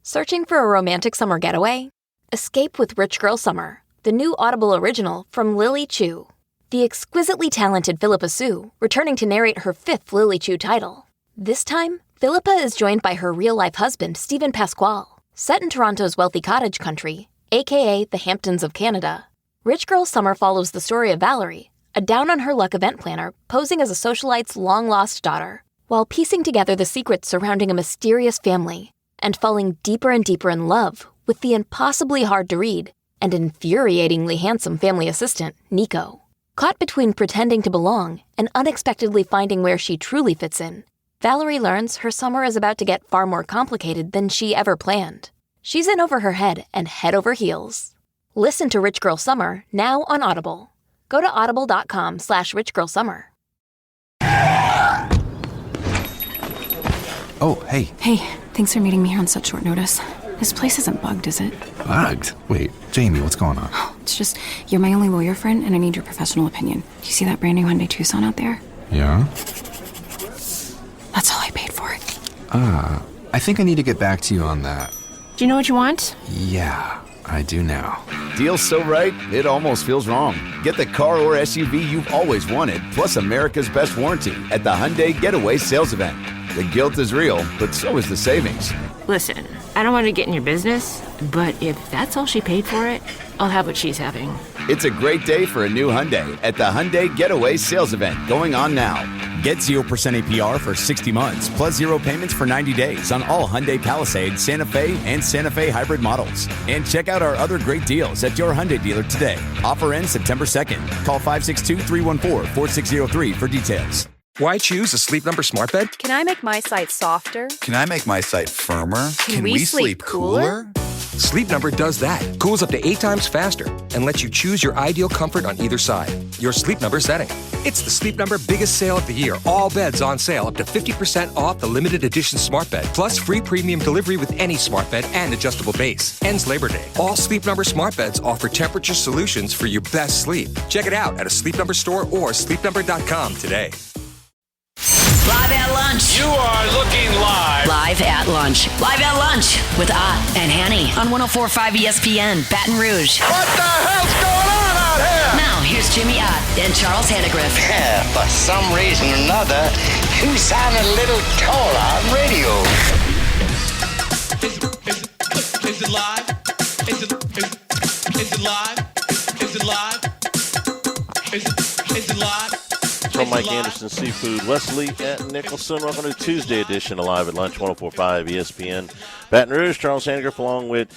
Searching for a romantic summer getaway? Escape with Rich Girl Summer, the new Audible original from Lily Chu. The exquisitely talented Philippa Soo, returning to narrate her 5th Lily Chu title. This time, Philippa is joined by her real-life husband, Stephen Pasquale. Set in Toronto's wealthy cottage country, aka the Hamptons of Canada, Rich Girl Summer follows the story of Valerie, a down-on-her-luck event planner posing as a socialite's long-lost daughter, while piecing together the secrets surrounding a mysterious family and falling deeper and deeper in love with the impossibly hard-to-read and infuriatingly handsome family assistant, Nico. Caught between pretending to belong and unexpectedly finding where she truly fits in, Valerie learns her summer is about to get far more complicated than she ever planned. She's in over her head and head over heels. Listen to Rich Girl Summer now on Audible. Go to audible.com/richgirlsummer. Oh, hey. Hey, thanks for meeting me here on such short notice. This place isn't bugged, is it? Bugged? Wait, Jamie, what's going on? It's just, you're my only lawyer friend, and I need your professional opinion. Do you see that brand new Hyundai Tucson out there? Yeah? That's all I paid for it. I think I need to get back to you on that. Do you know what you want? Yeah, I do now. Deal's so right, it almost feels wrong. Get the car or SUV you've always wanted, plus America's best warranty at the Hyundai Getaway Sales Event. The guilt is real, but so is the savings. Listen, I don't want to get in your business, but if that's all she paid for it, I'll have what she's having. It's a great day for a new Hyundai at the Hyundai Getaway Sales Event going on now. Get 0% APR for 60 months, plus 0 payments for 90 days on all Hyundai Palisade, Santa Fe, and Santa Fe hybrid models. And check out our other great deals at your Hyundai dealer today. Offer ends September 2nd. Call 562-314-4603 for details. Why choose a Sleep Number smart bed? Can I make my site softer? Can I make my site firmer? Can we sleep cooler? Sleep Number does that. Cools up to 8 times faster and lets you choose your ideal comfort on either side. Your Sleep Number setting. It's the Sleep Number biggest sale of the year. All beds on sale up to 50% off the limited edition smart bed. Plus free premium delivery with any smart bed and adjustable base. Ends Labor Day. All Sleep Number smart beds offer temperature solutions for your best sleep. Check it out at a Sleep Number store or sleepnumber.com today. Live at lunch. You are looking live. Live at lunch. Live at lunch with Ott and Hanny on 104.5 ESPN, Baton Rouge. What the hell's going on out here? Now, here's Jimmy Ott and Charles Handegriff. Yeah, for some reason or another, you sound a little taller on radio. Is it live? Is it live? Is it live? Is it live? From Mike Anderson Seafood, Wesley at Nicholson. Welcome to the Tuesday edition of Live at Lunch, 104.5 ESPN. Baton Rouge, Charles Handegriff along with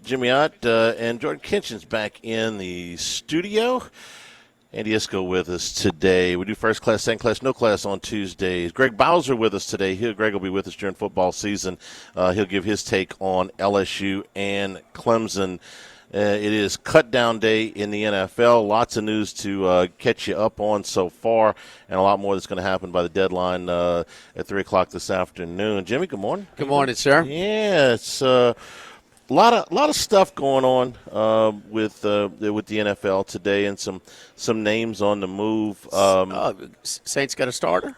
Jimmy Ott and Jordan Kitchen's back in the studio. Andy Isco with us today. We do first class, second class, no class on Tuesdays. Greg Bowser with us today. Greg will be with us during football season. He'll give his take on LSU and Clemson. It is cut down day in the NFL. Lots of news to catch you up on so far, and a lot more that's going to happen by the deadline at 3 o'clock this afternoon. Jimmy, good morning. Good morning, sir. Yeah, it's a lot of stuff going on with the NFL today, and some names on the move. Saints got a starter?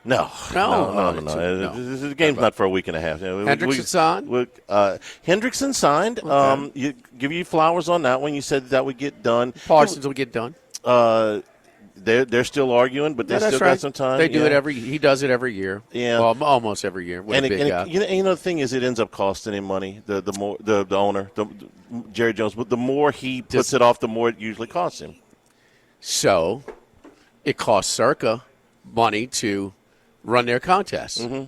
No. The game's not for a week and a half. Hendrickson signed? Hendrickson signed. Okay. You give you flowers on that one. You said that would get done. Parsons will get done. They're still arguing, but they still got some time. They do it he does it every year. Yeah. Well, almost every year. The thing is, it ends up costing him money. The owner, Jerry Jones, but the more he puts it off, the more it usually costs him. So, it costs Circa money to run their contests. Mm-hmm.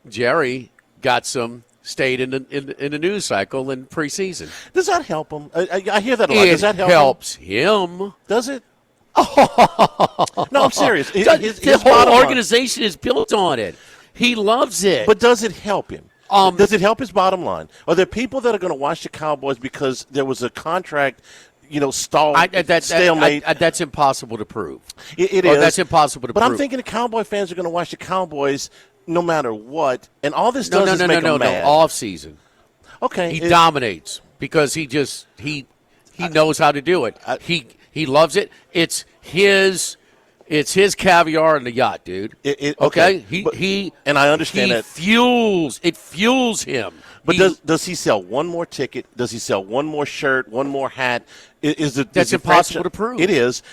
Jerry got stayed in the news cycle in preseason. Does that help him? I hear that a lot. Does that help helps him? Does it? No, I'm serious. His whole organization is built on it. He loves it. But does it help him? Does it help his bottom line? Are there people that are going to watch the Cowboys because there was a contract stalemate? That's impossible to prove. It is. That's impossible to prove. But I'm thinking the Cowboy fans are going to watch the Cowboys no matter what, and all this does is make them mad. No, off season. Okay. He dominates because he knows how to do it. He loves it. It's his It's his caviar in the yacht, dude. Okay? And I understand that. It fuels him. But does he sell one more ticket? Does he sell one more shirt, one more hat? That's impossible to prove. It is.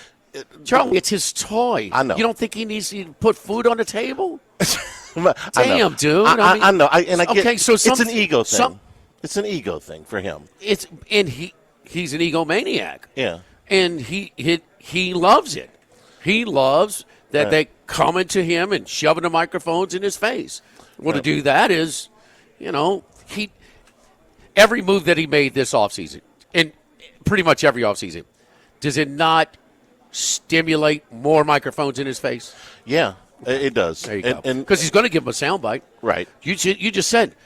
Charlie, it's his toy. I know. You don't think he needs to put food on the table? Damn, dude. I know. I get okay, so it's an ego thing. It's an ego thing for him. He's an egomaniac. Yeah. And he loves it. He loves that they coming to him and shoving the microphones in his face. Well, to do that is, every move that he made this offseason, and pretty much every offseason, does it not stimulate more microphones in his face? Yeah, it does. There you go. Because he's going to give him a soundbite. Right. You just said,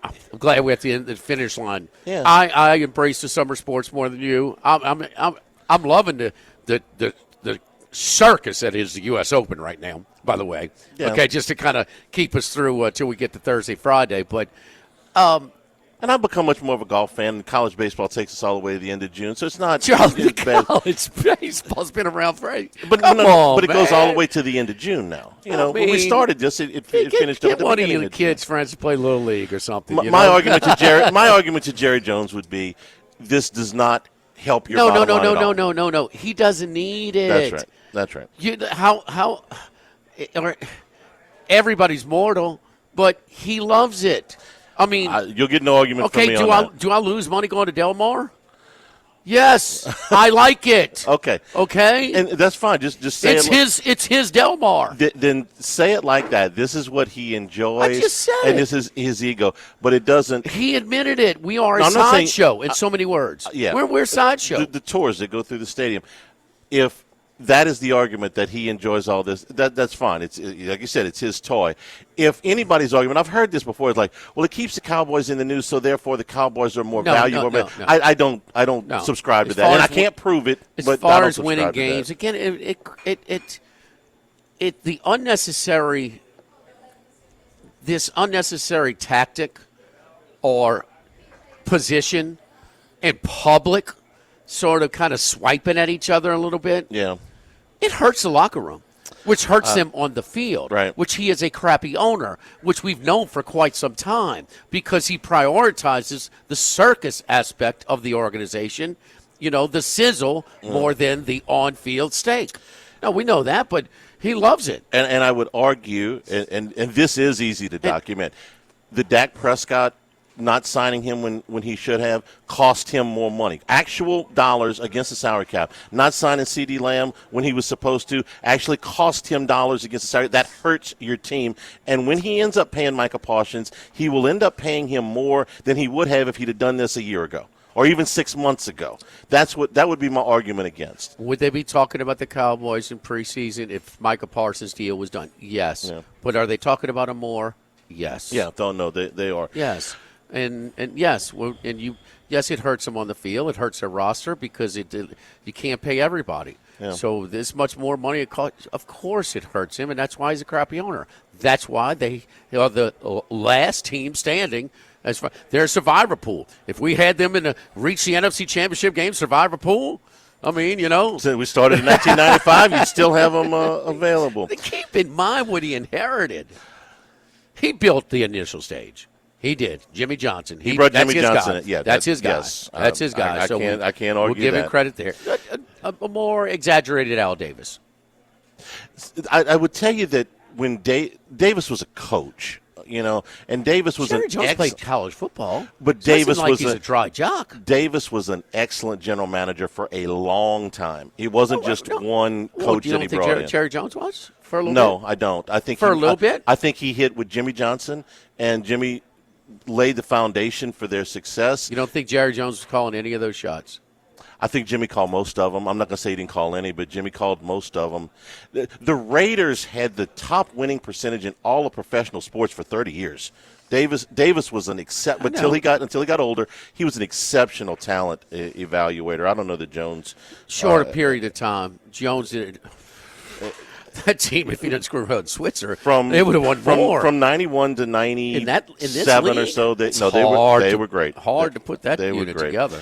I'm glad we're at the end of the finish line. Yeah. I embrace the summer sports more than you. I'm loving the circus that is the U.S. Open right now, by the way. Yeah. Okay, just to kind of keep us through till we get to Thursday, Friday. But and I've become much more of a golf fan. College baseball takes us all the way to the end of June, so it's not Charlie, bad. College baseball's been around for But it goes all the way to the end of June now. When we started this, it finished up at the one beginning of you kids' friends to play Little League or something. My argument to Jerry Jones would be, this does not help your bottom line at all. No. He doesn't need it. That's right. Everybody's mortal, but he loves it. I mean, you'll get no argument from me on that. Do I lose money going to Del Mar? Yes, I like it. Okay, and that's fine. Just say it's his Del Mar. Then say it like that. This is what he enjoys. I just said and it. This is his ego, but it doesn't. He admitted it. We are a sideshow in so many words. Yeah, we're a sideshow. The tours that go through the stadium. If that is the argument that he enjoys all this, that's fine. It's like you said, it's his toy. If anybody's argument, I've heard this before, it's like, well, it keeps the Cowboys in the news, so therefore the Cowboys are more valuable. No. I don't subscribe to that, and I can't prove it. As but far I as winning games, again, the unnecessary tactic or position in public, sort of kind of swiping at each other a little bit. Yeah. It hurts the locker room, which hurts them on the field, right. Which he is a crappy owner, which we've known for quite some time because he prioritizes the circus aspect of the organization, the sizzle more than the on-field steak. No, we know that, but he loves it. And I would argue, and this is easy to document, the Dak Prescott not signing him when he should have cost him more money. Actual dollars against the salary cap. Not signing CeeDee Lamb when he was supposed to actually cost him dollars against the salary. That hurts your team. And when he ends up paying Micah Parsons, he will end up paying him more than he would have if he'd have done this a year ago or even 6 months ago. That would be my argument against. Would they be talking about the Cowboys in preseason if Micah Parsons' deal was done? Yes. Yeah. But are they talking about him more? Yes. Yeah, they are. Yes. And yes, it hurts them on the field. It hurts their roster because you can't pay everybody. Yeah. So this much more money it costs. Of course, it hurts him, and that's why he's a crappy owner. That's why they are the last team standing. They're a survivor pool. If we had them reach the NFC Championship game, survivor pool. I mean, Since we started in 1995, you still have them available. Keep in mind what he inherited. He built the initial stage. He did. Jimmy Johnson. He brought Jimmy Johnson. Guy. Yeah, that's his guy. Yes. That's his guy. I can't argue that. We'll give him credit there. A more exaggerated Al Davis. I would tell you that when Davis was a coach, and Davis was Jerry Jones played college football, but Davis was a dry jock. Davis was an excellent general manager for a long time. He wasn't one coach that he brought in. Jerry Jones was for a little bit? No, I don't. I think for a little bit. I think he hit with Jimmy Johnson, and Jimmy laid the foundation for their success. You don't think Jerry Jones was calling any of those shots? I think Jimmy called most of them. I'm not going to say he didn't call any, but Jimmy called most of them. The Raiders had the top winning percentage in all of professional sports for 30 years. Davis was an until he got older, he was an exceptional talent evaluator. I don't know that Jones short a period of time. Jones did. That team, if he didn't screw around Switzer, they would have won more. From 91 to 97 or so, they were great. Hard to put that unit together.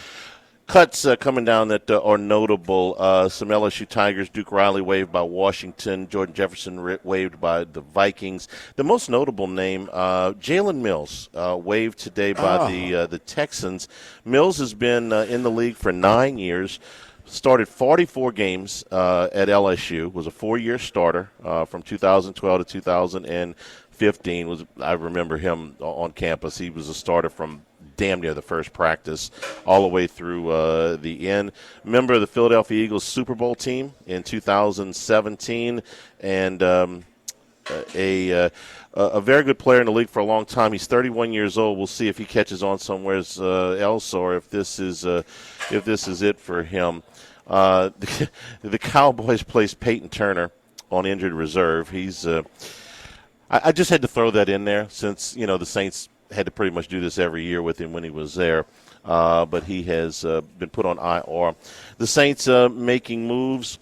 Cuts coming down that are notable. Some LSU Tigers. Duke Riley waived by Washington. Jordan Jefferson waived by the Vikings. The most notable name, Jalen Mills, waived today by the Texans. Mills has been in the league for 9 years. Started 44 games at LSU. Was a 4-year starter from 2012 to 2015. I remember him on campus. He was a starter from damn near the first practice all the way through the end. Member of the Philadelphia Eagles Super Bowl team in 2017, and a very good player in the league for a long time. He's 31 years old. We'll see if he catches on somewhere else or if this is it for him. The Cowboys placed Peyton Turner on injured reserve. He's I just had to throw that in there since the Saints had to pretty much do this every year with him when he was there. But he has been put on IR. The Saints making moves.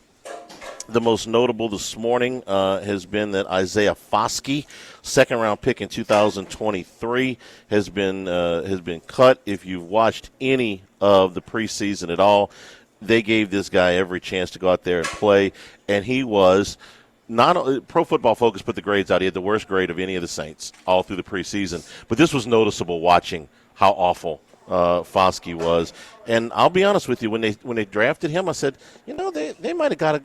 The most notable this morning has been that Isaiah Foskey, second-round pick in 2023, has been cut. If you've watched any of the preseason at all, they gave this guy every chance to go out there and play, and he was not Pro Football Focus put the grades out. He had the worst grade of any of the Saints all through the preseason. But this was noticeable watching how awful Foskey was. And I'll be honest with you, when they drafted him, I said, they might have got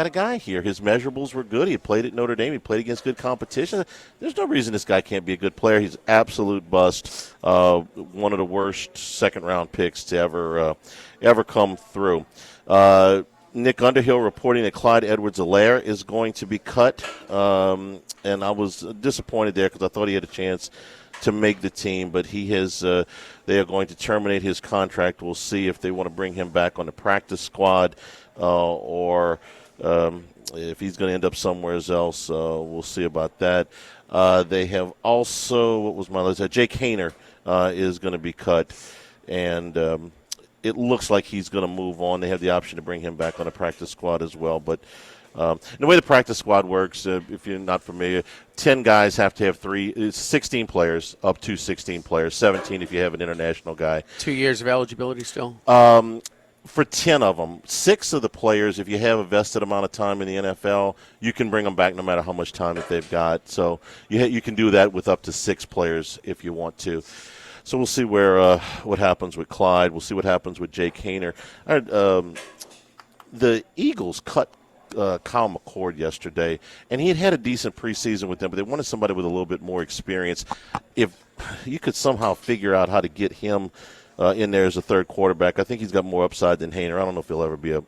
a guy here. His measurables were good. He had played at Notre Dame. He played against good competition. There's no reason this guy can't be a good player. He's absolute bust. One of the worst second-round picks to ever come through. Nick Underhill reporting that Clyde Edwards-Helaire is going to be cut, and I was disappointed there because I thought he had a chance to make the team, but he has. They are going to terminate his contract. We'll see if they want to bring him back on the practice squad, or if he's going to end up somewhere else. We'll see about that. They have also, what was my list? Jake Haener is going to be cut, and it looks like he's going to move on. They have the option to bring him back on the practice squad as well, but. The way the practice squad works, if you're not familiar, 10 guys have to have 16 players, up to 16 players, 17 if you have an international guy. 2 years of eligibility still? For 10 of them. 6 of the players, if you have a vested amount of time in the NFL, you can bring them back no matter how much time that they've got. So you can do that with up to 6 players if you want to. So we'll see what happens with Clyde. We'll see what happens with Jake Haener. The Eagles cut Kyle McCord yesterday, and he had a decent preseason with them, but they wanted somebody with a little bit more experience. If you could somehow figure out how to get him in there as a third quarterback, I think he's got more upside than Haener. I don't know if he'll ever be a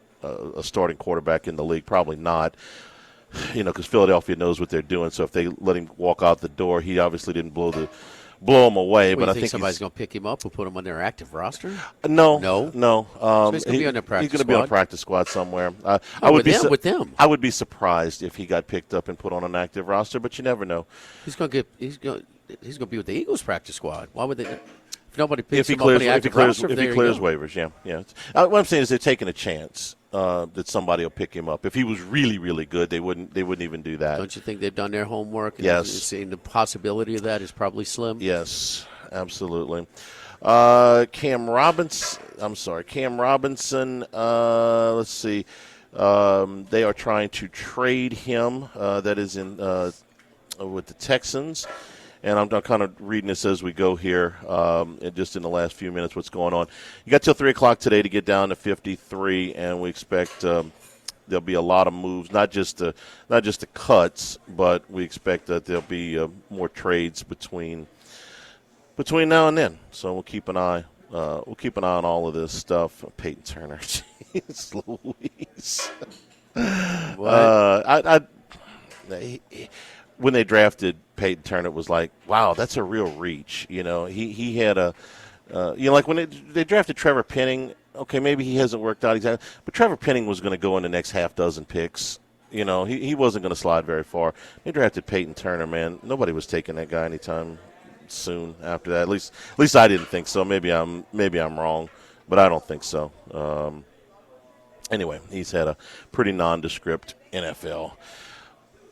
starting quarterback in the league. Probably not, because Philadelphia knows what they're doing. So if they let him walk out the door, he obviously didn't blow him away. Well, but I think think somebody's going to pick him up and put him on their active roster? No. So he's going to be on their practice squad? He's going to be on a practice squad somewhere. With them. I would be surprised if he got picked up and put on an active roster, but you never know. He's going to be with the Eagles practice squad. Why would they? If nobody picks him up on the active roster, if he clears waivers, yeah. What I'm saying is they're taking a chance that somebody will pick him up. If he was really, really good, they wouldn't even do that. Don't you think they've done their homework? And yes. Seeing the possibility of that is probably slim. Yes, absolutely. Cam Robinson. Let's see. They are trying to trade him. That is in with the Texans. And I'm kind of reading this as we go here, just in the last few minutes, what's going on. You got till 3 o'clock today to get down to 53, and we expect there'll be a lot of moves, not just the cuts, but we expect that there'll be more trades between now and then. So we'll keep an eye. We'll keep an eye on all of this stuff. Peyton Turner, jeez Louise. What? When they drafted Peyton Turner, it was like, wow, that's a real reach. He had like when they drafted Trevor Penning. Okay, maybe he hasn't worked out exactly, but Trevor Penning was going to go in the next half dozen picks. He wasn't going to slide very far. They drafted Peyton Turner, man. Nobody was taking that guy anytime soon after that. At least I didn't think so. Maybe I'm wrong, but I don't think so. Anyway, he's had a pretty nondescript NFL,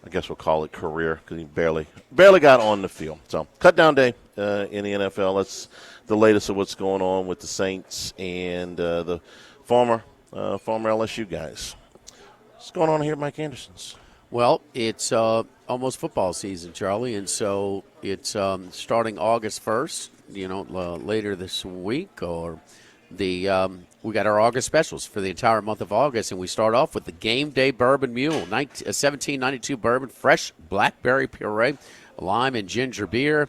I guess we'll call it, career, because he barely got on the field. So cut down day in the NFL. the latest of what's going on with the Saints and the former LSU guys. What's going on here at Mike Anderson's? Well, it's almost football season, Charlie, and so it's starting August 1st, later this week, or we got our August specials for the entire month of August, and we start off with the Game Day Bourbon Mule, 1792 bourbon, fresh blackberry puree, lime and ginger beer.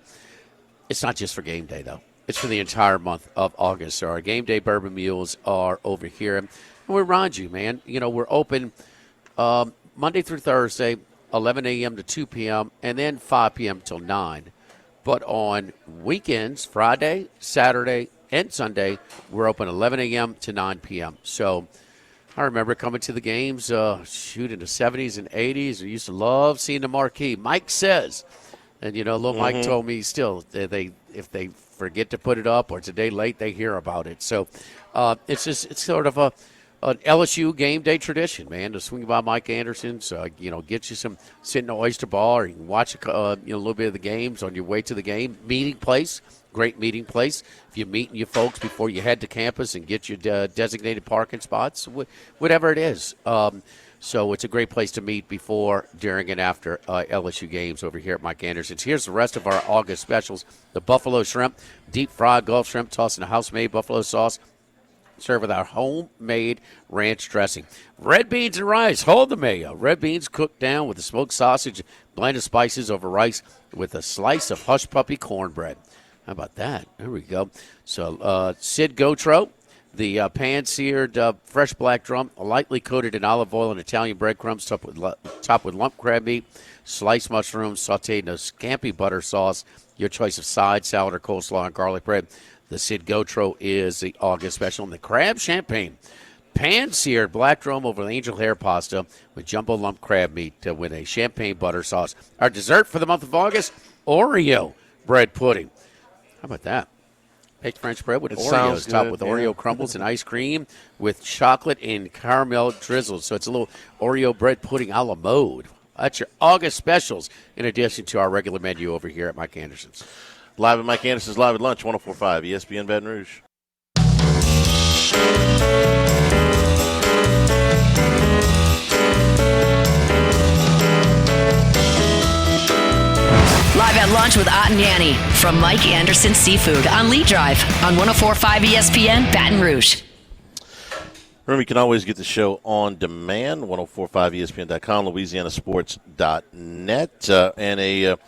It's not just for game day, though. It's for the entire month of August. So our Game Day Bourbon Mules are over here. And we remind you, man, we're open Monday through Thursday, 11 a.m. to 2 p.m., and then 5 p.m. till 9. But on weekends, Friday, Saturday, and Sunday, we're open 11 a.m. to 9 p.m. So I remember coming to the games, in the 70s and 80s. I used to love seeing the marquee. Mike says, and, little Mike told me still, if they forget to put it up or it's a day late, they hear about it. So it's sort of an LSU game day tradition, man, to swing by Mike Anderson's, get you some, sit in the Oyster Bar, you can watch a little bit of the games on your way to the game. Meeting place, great meeting place. If you're meeting your folks before you head to campus and get your designated parking spots, whatever it is. So it's a great place to meet before, during, and after LSU games over here at Mike Anderson's. Here's the rest of our August specials. The buffalo shrimp, deep fried Gulf shrimp tossed in a house-made buffalo sauce. Serve with our homemade ranch dressing. Red beans and rice. Hold the mayo. Red beans cooked down with the smoked sausage, blend of spices over rice with a slice of hush puppy cornbread. How about that? There we go. So Sid Gotro, the pan-seared fresh black drum, lightly coated in olive oil and Italian breadcrumbs, topped with lump crab meat, sliced mushrooms, sautéed in a scampi butter sauce. Your choice of side, salad, or coleslaw and garlic bread. The Sid Gotro is the August special. And the crab champagne, pan-seared black drum over angel hair pasta with jumbo lump crab meat with a champagne butter sauce. Our dessert for the month of August, Oreo bread pudding. How about that? Baked French bread with Oreos, topped with Oreo crumbles and ice cream with chocolate and caramel drizzles. So it's a little Oreo bread pudding a la mode. That's your August specials, in addition to our regular menu over here at Mike Anderson's. Live at Mike Anderson's, live at lunch, 104.5 ESPN Baton Rouge. Live at lunch with Ott and Yanni from Mike Anderson Seafood on Lee Drive on 104.5 ESPN Baton Rouge. Remember, you can always get the show on demand, 1045ESPN.com, LouisianaSports.net. The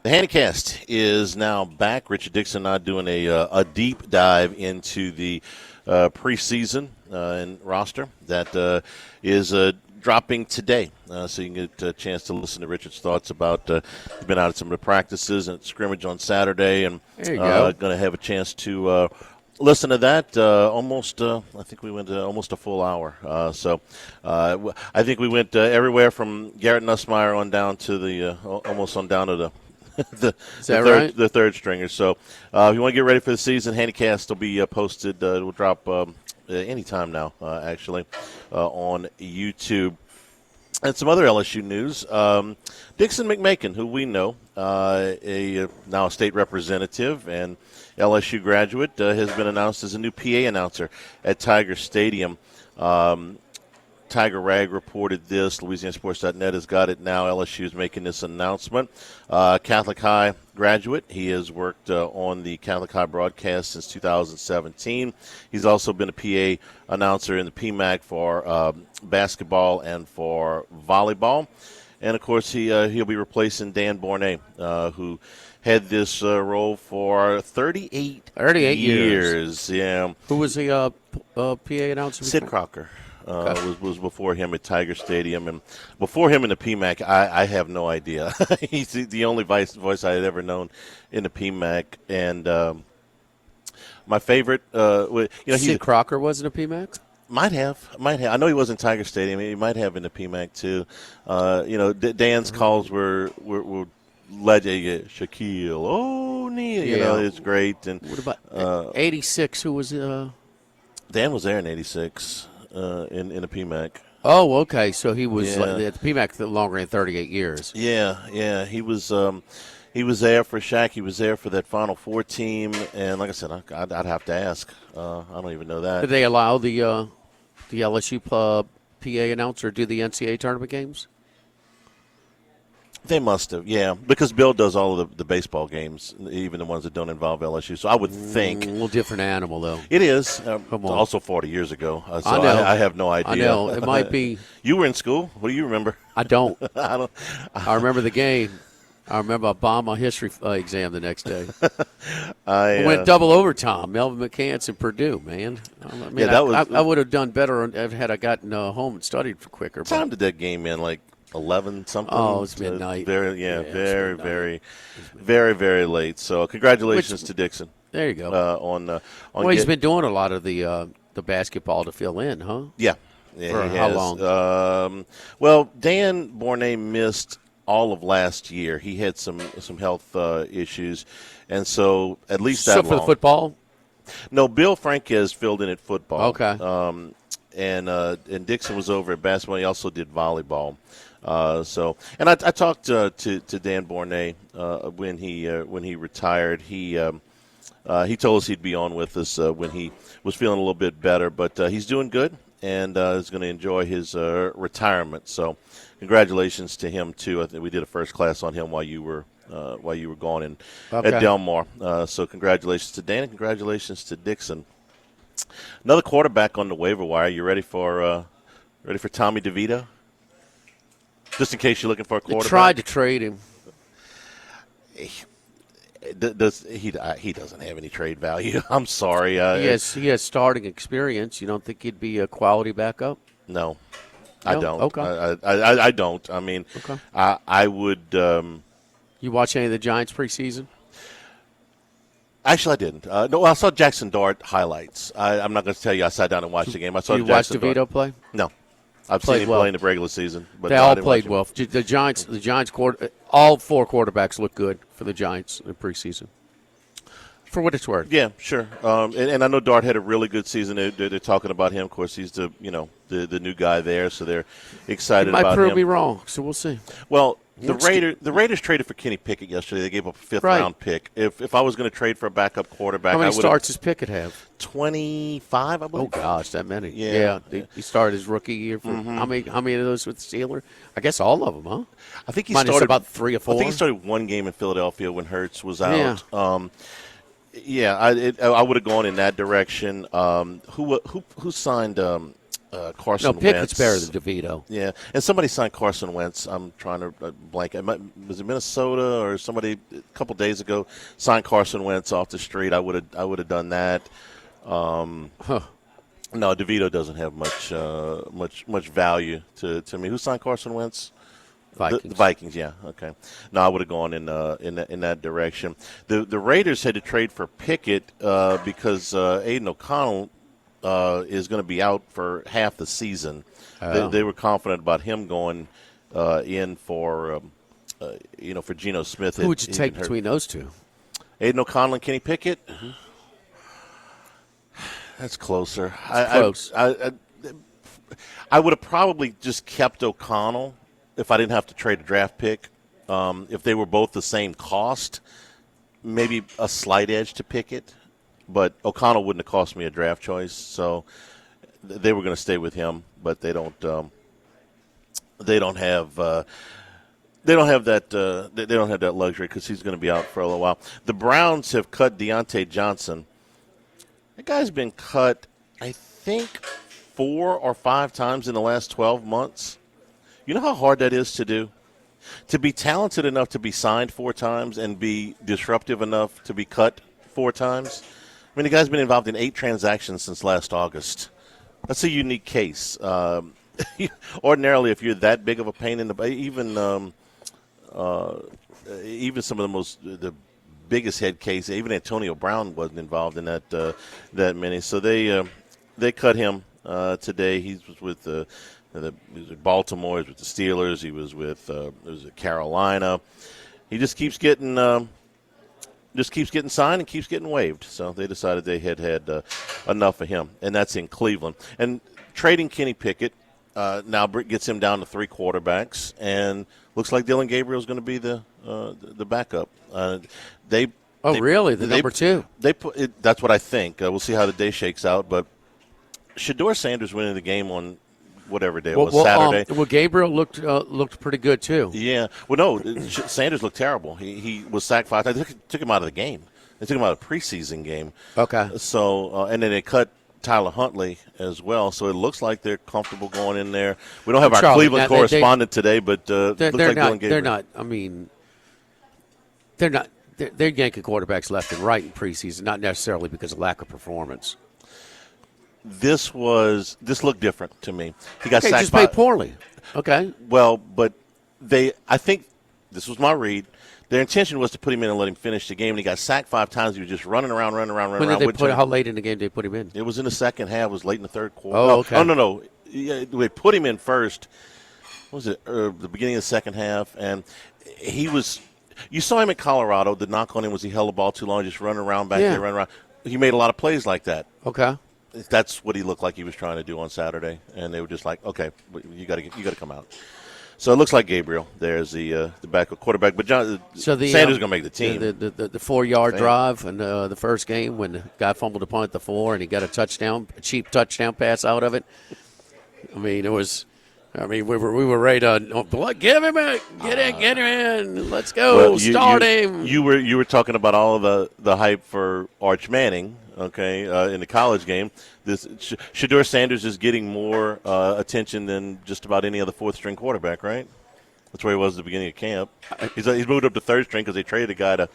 Handicast is now back. Richard Dixon and I doing a deep dive into the preseason and roster that is dropping today. So you can get a chance to listen to Richard's thoughts about he's been out at some of the practices and scrimmage on Saturday, and going to have a chance to listen to that I think we went almost a full hour. So I think we went everywhere from Garrett Nussmeier on down to the almost on down to the third stringers. So if you want to get ready for the season, Handicast will be posted. It will drop anytime now, actually, on YouTube. And some other LSU news. Dixon McMakin, who we know, now a state representative and LSU graduate, has been announced as a new PA announcer at Tiger Stadium. Tiger Rag reported this. LouisianaSports.net has got it now. LSU is making this announcement. Catholic High graduate. He has worked on the Catholic High broadcast since 2017. He's also been a PA announcer in the PMAC for basketball and for volleyball. And, of course, he'll be replacing Dan Bornay, who had this role for 38 years. Yeah. Who was the PA announcer? Sid Crocker. Was before him at Tiger Stadium, and before him in the PMAC, I have no idea. He's the only voice I had ever known in the PMAC, and my favorite, Sid Crocker wasn't a PMAC. Might have. I know he was in Tiger Stadium. He might have in the PMAC too. Dan's calls were legend. Shaquille O'Neal. It's great. And what about 86? Who was? Dan was there in 86. In the PMAC. Oh, okay. So he was at the PMAC longer than 38 years. Yeah. He was He was there for Shaq. He was there for that Final Four team. And like I said, I'd have to ask. I don't even know that. Did they allow the LSU PA announcer do the NCAA tournament games? They must have, yeah, because Bill does all of the baseball games, even the ones that don't involve LSU. So I would think a little different animal, though. It is. Come on. Also 40 years ago. So I know. I have no idea. I know. It might be. You were in school. What do you remember? I don't. I remember the game. I remember I bombed my history exam the next day. I went double overtime. Melvin McCants and Purdue, man. I mean, I would have done better had I gotten home and studied for quicker. What time did that game end? Like 11 something? Oh, it's midnight. Very, very late. So congratulations to Dixon. There you go. He's been doing a lot of the basketball to fill in, huh? Yeah. For how long? Well, Dan Bournet missed all of last year. He had some health issues, and so at least that long. So for the football? No, Bill Franquez filled in at football. Okay. And Dixon was over at basketball. He also did volleyball. And I talked to Dan Bournet when he retired. He told us he'd be on with us when he was feeling a little bit better, but he's doing good and is going to enjoy his retirement. So, congratulations to him too. I think we did a first class on him while you were gone at Del Mar. So, congratulations to Dan and congratulations to Dixon. Another quarterback on the waiver wire. You ready for Tommy DeVito? Just in case you're looking for a quarterback. They tried to trade him. He doesn't have any trade value. I'm sorry. He has starting experience. You don't think he'd be a quality backup? No, I don't. Okay. I don't. I mean, okay. I would. You watch any of the Giants preseason? Actually, I didn't. No, I saw Jackson Dart highlights. I'm not going to tell you I sat down and watched the game. I saw you watched DeVito play? No. I've seen him play in the regular season. But they all played well. The Giants, all four quarterbacks look good for the Giants in the preseason. For what it's worth. Yeah, sure. And I know Dart had a really good season. They're talking about him. Of course, he's the new guy there, so they're excited about him. He might prove me wrong, so we'll see. Well, the Raiders traded for Kenny Pickett yesterday. They gave up a fifth-round pick. If I was going to trade for a backup quarterback, how many starts does Pickett have? 25, I believe. Oh gosh, that many. Yeah. He started his rookie year. For how many of those with the Steelers? I guess all of them, huh? I think he started about 3 or 4. I think he started one game in Philadelphia when Hurts was out. Yeah. I would have gone in that direction. Who signed Carson Wentz? No, Pickett's better than DeVito. Yeah, and somebody signed Carson Wentz. I'm trying to blank. Was it Minnesota or somebody a couple days ago signed Carson Wentz off the street? I would have done that. No, DeVito doesn't have much value to me. Who signed Carson Wentz? Vikings. The Vikings, yeah. Okay. No, I would have gone in that direction. The Raiders had to trade for Pickett because Aiden O'Connell is going to be out for half the season. They were confident about him going in for Geno Smith. Who would you take between those two? Aiden O'Connell and Kenny Pickett. Mm-hmm. That's closer. Close. I would have probably just kept O'Connell if I didn't have to trade a draft pick. If they were both the same cost, maybe a slight edge to Pickett. But O'Connell wouldn't have cost me a draft choice, so they were going to stay with him. But they don't have that. They don't have that luxury because he's going to be out for a little while. The Browns have cut Deontay Johnson. That guy's been cut, I think, 4 or 5 times in the last 12 months. You know how hard that is to do? To be talented enough to be signed 4 times and be disruptive enough to be cut 4 times. I mean, the guy's been involved in 8 transactions since last August. That's a unique case. Ordinarily, if you're that big of a pain in the even some of the biggest head case, even Antonio Brown wasn't involved in that many. So they cut him today. He was with he was with Baltimore. He was with the Steelers. He was with Carolina. He just keeps getting signed and keeps getting waived. So they decided they had enough of him, and that's in Cleveland. And trading Kenny Pickett, now gets him down to 3 quarterbacks, and looks like Dylan Gabriel is going to be the backup. Really? The number 2? That's what I think. We'll see how the day shakes out, but Shedeur Sanders winning the game on whatever day it was, Saturday. Gabriel looked pretty good too. Yeah. Well, no, Sanders looked terrible. He was sacked 5 times. They took him out of the game. They took him out of the preseason game. Okay. So and then they cut Tyler Huntley as well. So it looks like they're comfortable going in there. We don't have our Cleveland correspondent today, but looks like Dylan Gabriel. They're not. I mean, they're not. They're yanking quarterbacks left and right in preseason, not necessarily because of lack of performance. This looked different to me. He got sacked. Just played poorly. Okay. Well, but I think this was my read. Their intention was to put him in and let him finish the game, and he got sacked 5 times. He was just running around. How late in the game did they put him in? It was in the second half. It was late in the third quarter. Oh, okay. Oh, no. Yeah, they put him in first. What was it? The beginning of the second half, and he was. You saw him at Colorado. The knock on him was he held the ball too long, just running around back there, running around. He made a lot of plays like that. Okay. That's what he looked like he was trying to do on Saturday, and they were just like, "Okay, you got to come out." So it looks like Gabriel. There's the backup quarterback, but Sanders is going to make the team. The 4-yard drive in the first game when the guy fumbled a punt at the 4 and he got a cheap touchdown pass out of it. I mean, it was. I mean, we were ready to give him it, get him in, let's go, start him. You were talking about all of the hype for Arch Manning, okay, in the college game. This Shedeur Sanders is getting more attention than just about any other 4th-string quarterback, right? That's where he was at the beginning of camp. He's moved up to 3rd string because they traded a guy to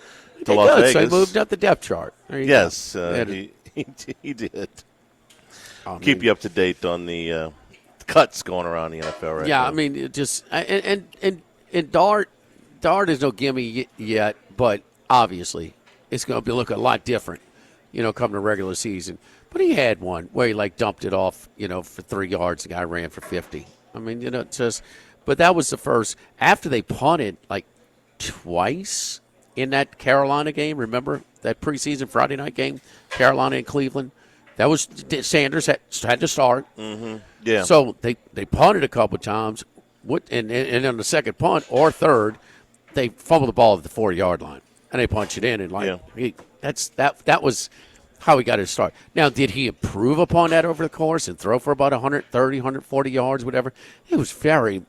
Las Vegas. So he moved up the depth chart. Yes, he did. Keep you up to date on the cuts going around the NFL right now. Yeah, I mean, it just and Dart is no gimme yet, but obviously it's going to look a lot different, come to regular season. But he had one where he dumped it off, for 3 yards. The guy ran for 50. I mean, but that was the first after they punted twice in that Carolina game. Remember that preseason Friday night game, Carolina and Cleveland. That was Sanders had to start. Mm-hmm. Yeah. So they punted a couple times, and on the second punt or third, they fumbled the ball at the 4-yard line, and they punched it in. And that was how he got his start. Now, did he improve upon that over the course and throw for about 130, 140 yards, whatever? It was very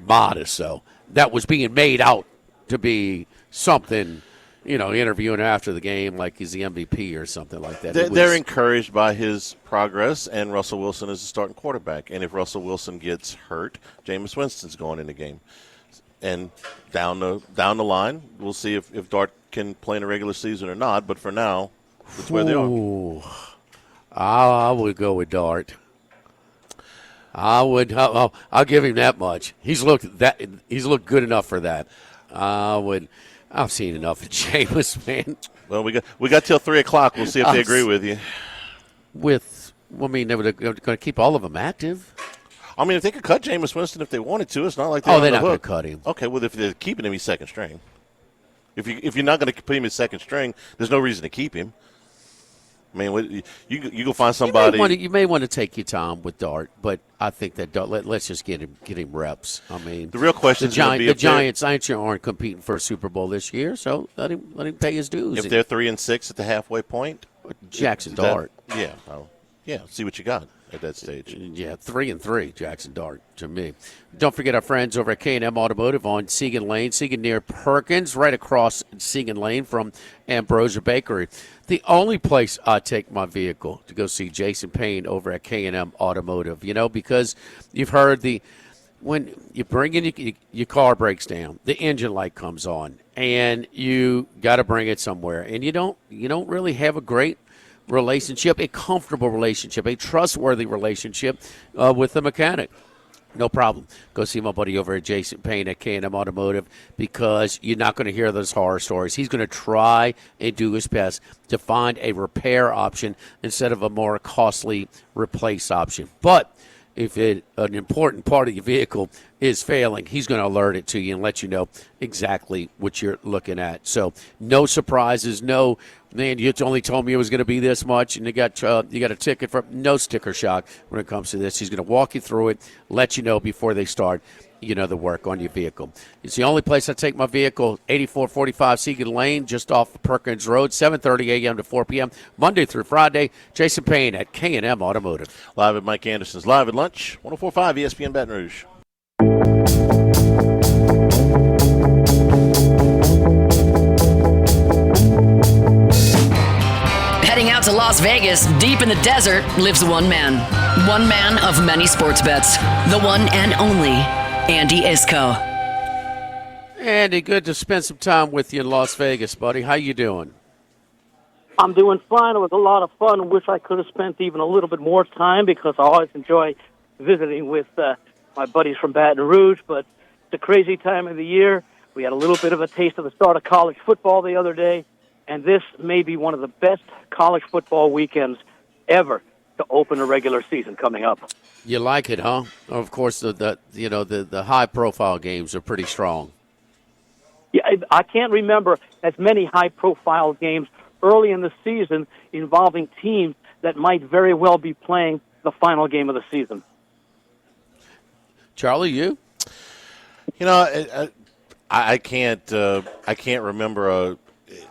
modest. So that was being made out to be something. Interviewing after the game like he's the MVP or something like that. They're encouraged by his progress, and Russell Wilson is the starting quarterback. And if Russell Wilson gets hurt, Jameis Winston's going in the game. And down the line, we'll see if Dart can play in the regular season or not. But for now, that's where they are. I would go with Dart. I'll give him that much. He's looked good enough for that. I've seen enough of Jameis, man. Well, we got till 3:00. We'll see if they agree with you. They're going to keep all of them active. I mean, if they could cut Jameis Winston if they wanted to, it's not like they're not going to cut him. Okay, well, if they're keeping him, he's 2nd string. If you're not going to put him as 2nd string, there's no reason to keep him. I mean, you go find somebody. You may want to take your time with Dart, but I think that let's just get him reps. I mean, the real question is the Giants aren't competing for a Super Bowl this year, so let him pay his dues. If they're 3-6 at the halfway point, Jackson Dart. See what you got at that stage. Yeah, 3-3, Jackson Dart to me. Don't forget our friends over at K&M Automotive on Segan Lane, Segan near Perkins, right across Segan Lane from Ambrosia Bakery. The only place I take my vehicle to go see Jason Payne over at K&M Automotive, because you've heard when you bring in your car breaks down, the engine light comes on, and you got to bring it somewhere, and you don't really have a great relationship, a comfortable relationship, a trustworthy relationship with the mechanic. No problem. Go see my buddy over at Jason Payne at K&M Automotive, because you're not going to hear those horror stories. He's going to try and do his best to find a repair option instead of a more costly replace option. But if an important part of your vehicle is failing, he's going to alert it to you and let you know exactly what you're looking at. So no surprises, no, man, you only told me it was going to be this much, and you got a ticket for no sticker shock when it comes to this. He's going to walk you through it, let you know before they start, the work on your vehicle. It's the only place I take my vehicle, 8445 Seagan Lane, just off Perkins Road, 7:30 a.m. to 4 p.m., Monday through Friday. Jason Payne at K&M Automotive. Live at Mike Anderson's Live at Lunch, 104.5 ESPN Baton Rouge. Heading out to Las Vegas, deep in the desert, lives one man. One man of many sports bets. The one and only Andy Isco. Andy, good to spend some time with you in Las Vegas, buddy. How you doing? I'm doing fine. It was a lot of fun. Wish I could have spent even a little bit more time because I always enjoy visiting with my buddies from Baton Rouge, but it's a crazy time of the year. We had a little bit of a taste of the start of college football the other day, and this may be one of the best college football weekends ever to open a regular season coming up. You like it, huh? Of course, the high-profile games are pretty strong. Yeah, I can't remember as many high-profile games early in the season involving teams that might very well be playing the final game of the season. Charlie, you? I can't remember.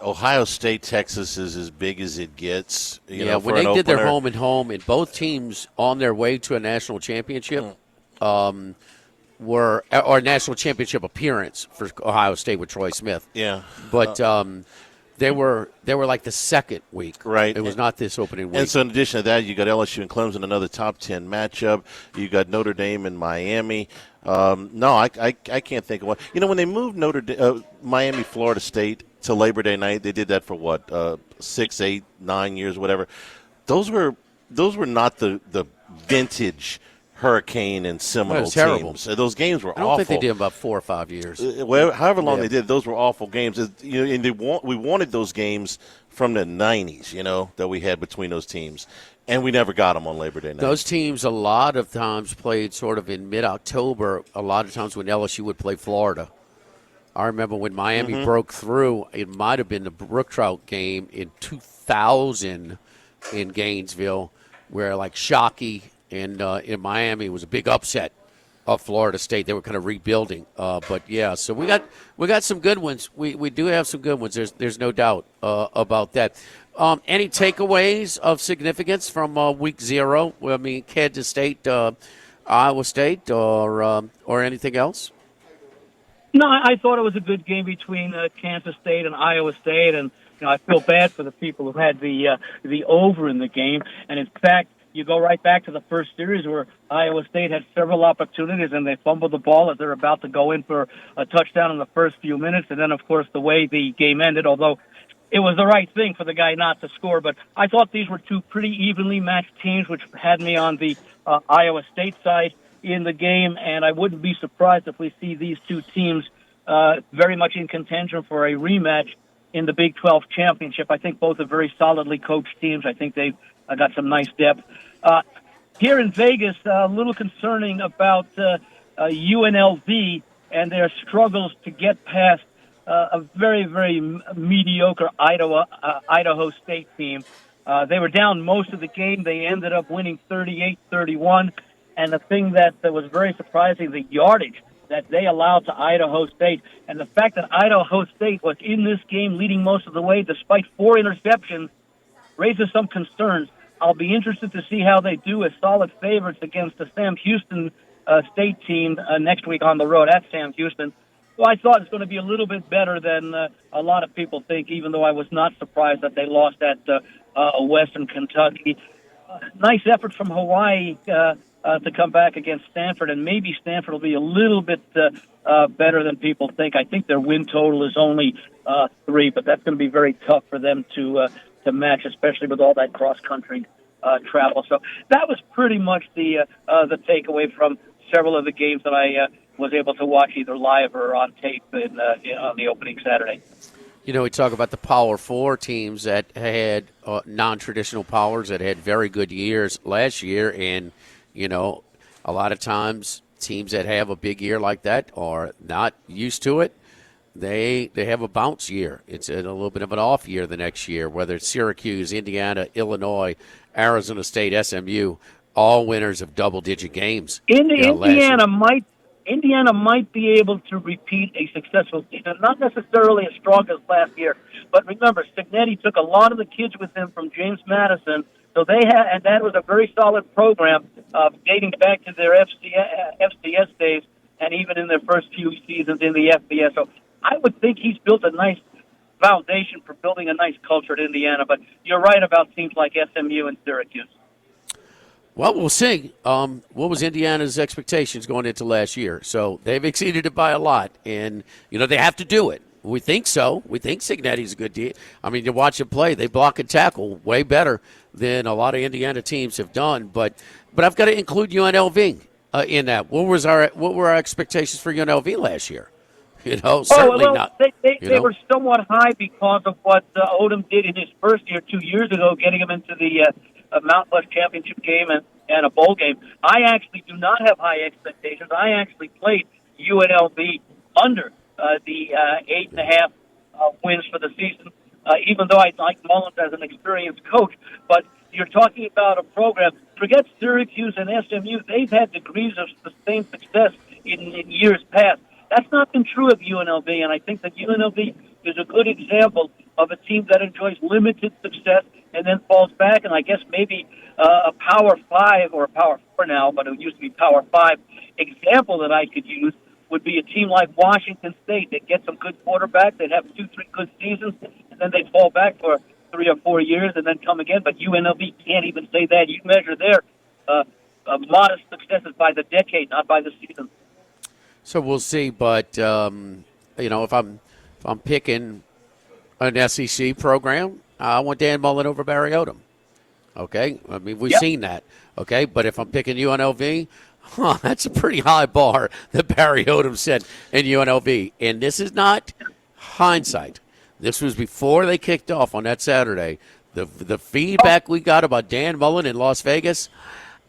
Ohio State, Texas is as big as it gets. When they did their home and home, and both teams on their way to a national championship or a national championship appearance for Ohio State with Troy Smith. Yeah, but they were like the second week. Right, it was not this opening week. And so, in addition to that, you got LSU and Clemson, another top 10 matchup. You got Notre Dame and Miami. No, I can't think of one. When they moved Miami, Florida State to Labor Day night, they did that for what 6, 8, 9 years, whatever. Those were not the vintage Hurricane and Seminole teams. Those games were awful. I don't think they did them about 4 or 5 years. However long they did, those were awful games. And we wanted those games from the 90s, that we had between those teams. And we never got them on Labor Day night. Those teams a lot of times played sort of in mid-October, a lot of times when LSU would play Florida. I remember when Miami broke through, it might have been the Brook Trout game in 2000 in Gainesville, where like Shockey in Miami was a big upset of Florida State. They were kind of rebuilding. But, yeah, so we got some good ones. We do have some good ones. There's no doubt about that. Any takeaways of significance from week 0? I mean, Kansas State, Iowa State, or anything else? No, I thought it was a good game between Kansas State and Iowa State, and I feel bad for the people who had the over in the game. And in fact, you go right back to the first series where Iowa State had several opportunities and they fumbled the ball as they're about to go in for a touchdown in the first few minutes. And then, of course, the way the game ended, although it was the right thing for the guy not to score. But I thought these were two pretty evenly matched teams, which had me on the Iowa State side in the game, and I wouldn't be surprised if we see these two teams very much in contention for a rematch in the Big 12 championship. I think both are very solidly coached teams. I think they've got some nice depth. Here in Vegas, a little concerning about UNLV and their struggles to get past a very, very mediocre Idaho State team. They were down most of the game. They ended up winning 38-31. And the thing that was very surprising, the yardage that they allowed to Idaho State. And the fact that Idaho State was in this game leading most of the way despite 4 interceptions raises some concerns. I'll be interested to see how they do as solid favorites against the Sam Houston State team next week on the road at Sam Houston. So I thought it's going to be a little bit better than a lot of people think, even though I was not surprised that they lost at Western Kentucky. Nice effort from Hawaii to come back against Stanford, and maybe Stanford will be a little bit better than people think. I think their win total is only 3, but that's going to be very tough for them to match, especially with all that cross-country travel. So that was pretty much the takeaway from several of the games that I was able to watch either live or on tape on the opening Saturday. We talk about the Power 4 teams that had non-traditional powers that had very good years last year, and a lot of times teams that have a big year like that are not used to it. They have a bounce year. It's a little bit of an off year the next year, whether it's Syracuse, Indiana, Illinois, Arizona State, SMU, all winners of double-digit games. Indiana might be able to repeat a successful season, not necessarily as strong as last year. But remember, Signetti took a lot of the kids with him from James Madison, so they had, and that was a very solid program dating back to their FCS days, and even in their first few seasons in the FBS. So I would think he's built a nice foundation for building a nice culture at Indiana. But you're right about teams like SMU and Syracuse. Well, we'll see. What was Indiana's expectations going into last year? So they've exceeded it by a lot, and they have to do it. We think so. We think Signetti's a good deal. I mean, you watch him play; they block and tackle way better than a lot of Indiana teams have done. But I've got to include UNLV in that. What were our expectations for UNLV last year? Certainly not. They were somewhat high because of what Odom did in his first year 2 years ago, getting him into the Mountain West Championship game and a bowl game. I actually do not have high expectations. I actually played UNLV under the 8.5 wins for the season, even though I like Mullins as an experienced coach. But you're talking about a program, forget Syracuse and SMU, they've had degrees of sustained success in years past. That's not been true of UNLV, and I think that UNLV is a good example of a team that enjoys limited success and then falls back, and I guess maybe a Power 5 or a Power 4 now, but it used to be Power 5 example that I could use would be a team like Washington State that gets some good quarterbacks. They'd have 2-3 good seasons, and then they'd fall back for 3 or 4 years and then come again. But UNLV can't even say that. You measure their modest successes by the decade, not by the season. So we'll see, but if I'm picking an SEC program, I want Dan Mullen over Barry Odom. Okay, I mean we've seen that. Okay, but if I'm picking UNLV, that's a pretty high bar that Barry Odom set in UNLV, and this is not hindsight. This was before they kicked off on that Saturday. The feedback we got about Dan Mullen in Las Vegas.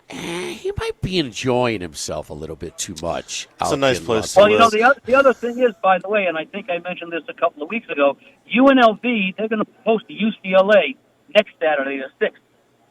He might be enjoying himself a little bit too much. It's a nice place to live. The other thing is, by the way, and I think I mentioned this a couple of weeks ago, UNLV, they're going to host UCLA next Saturday, the 6th.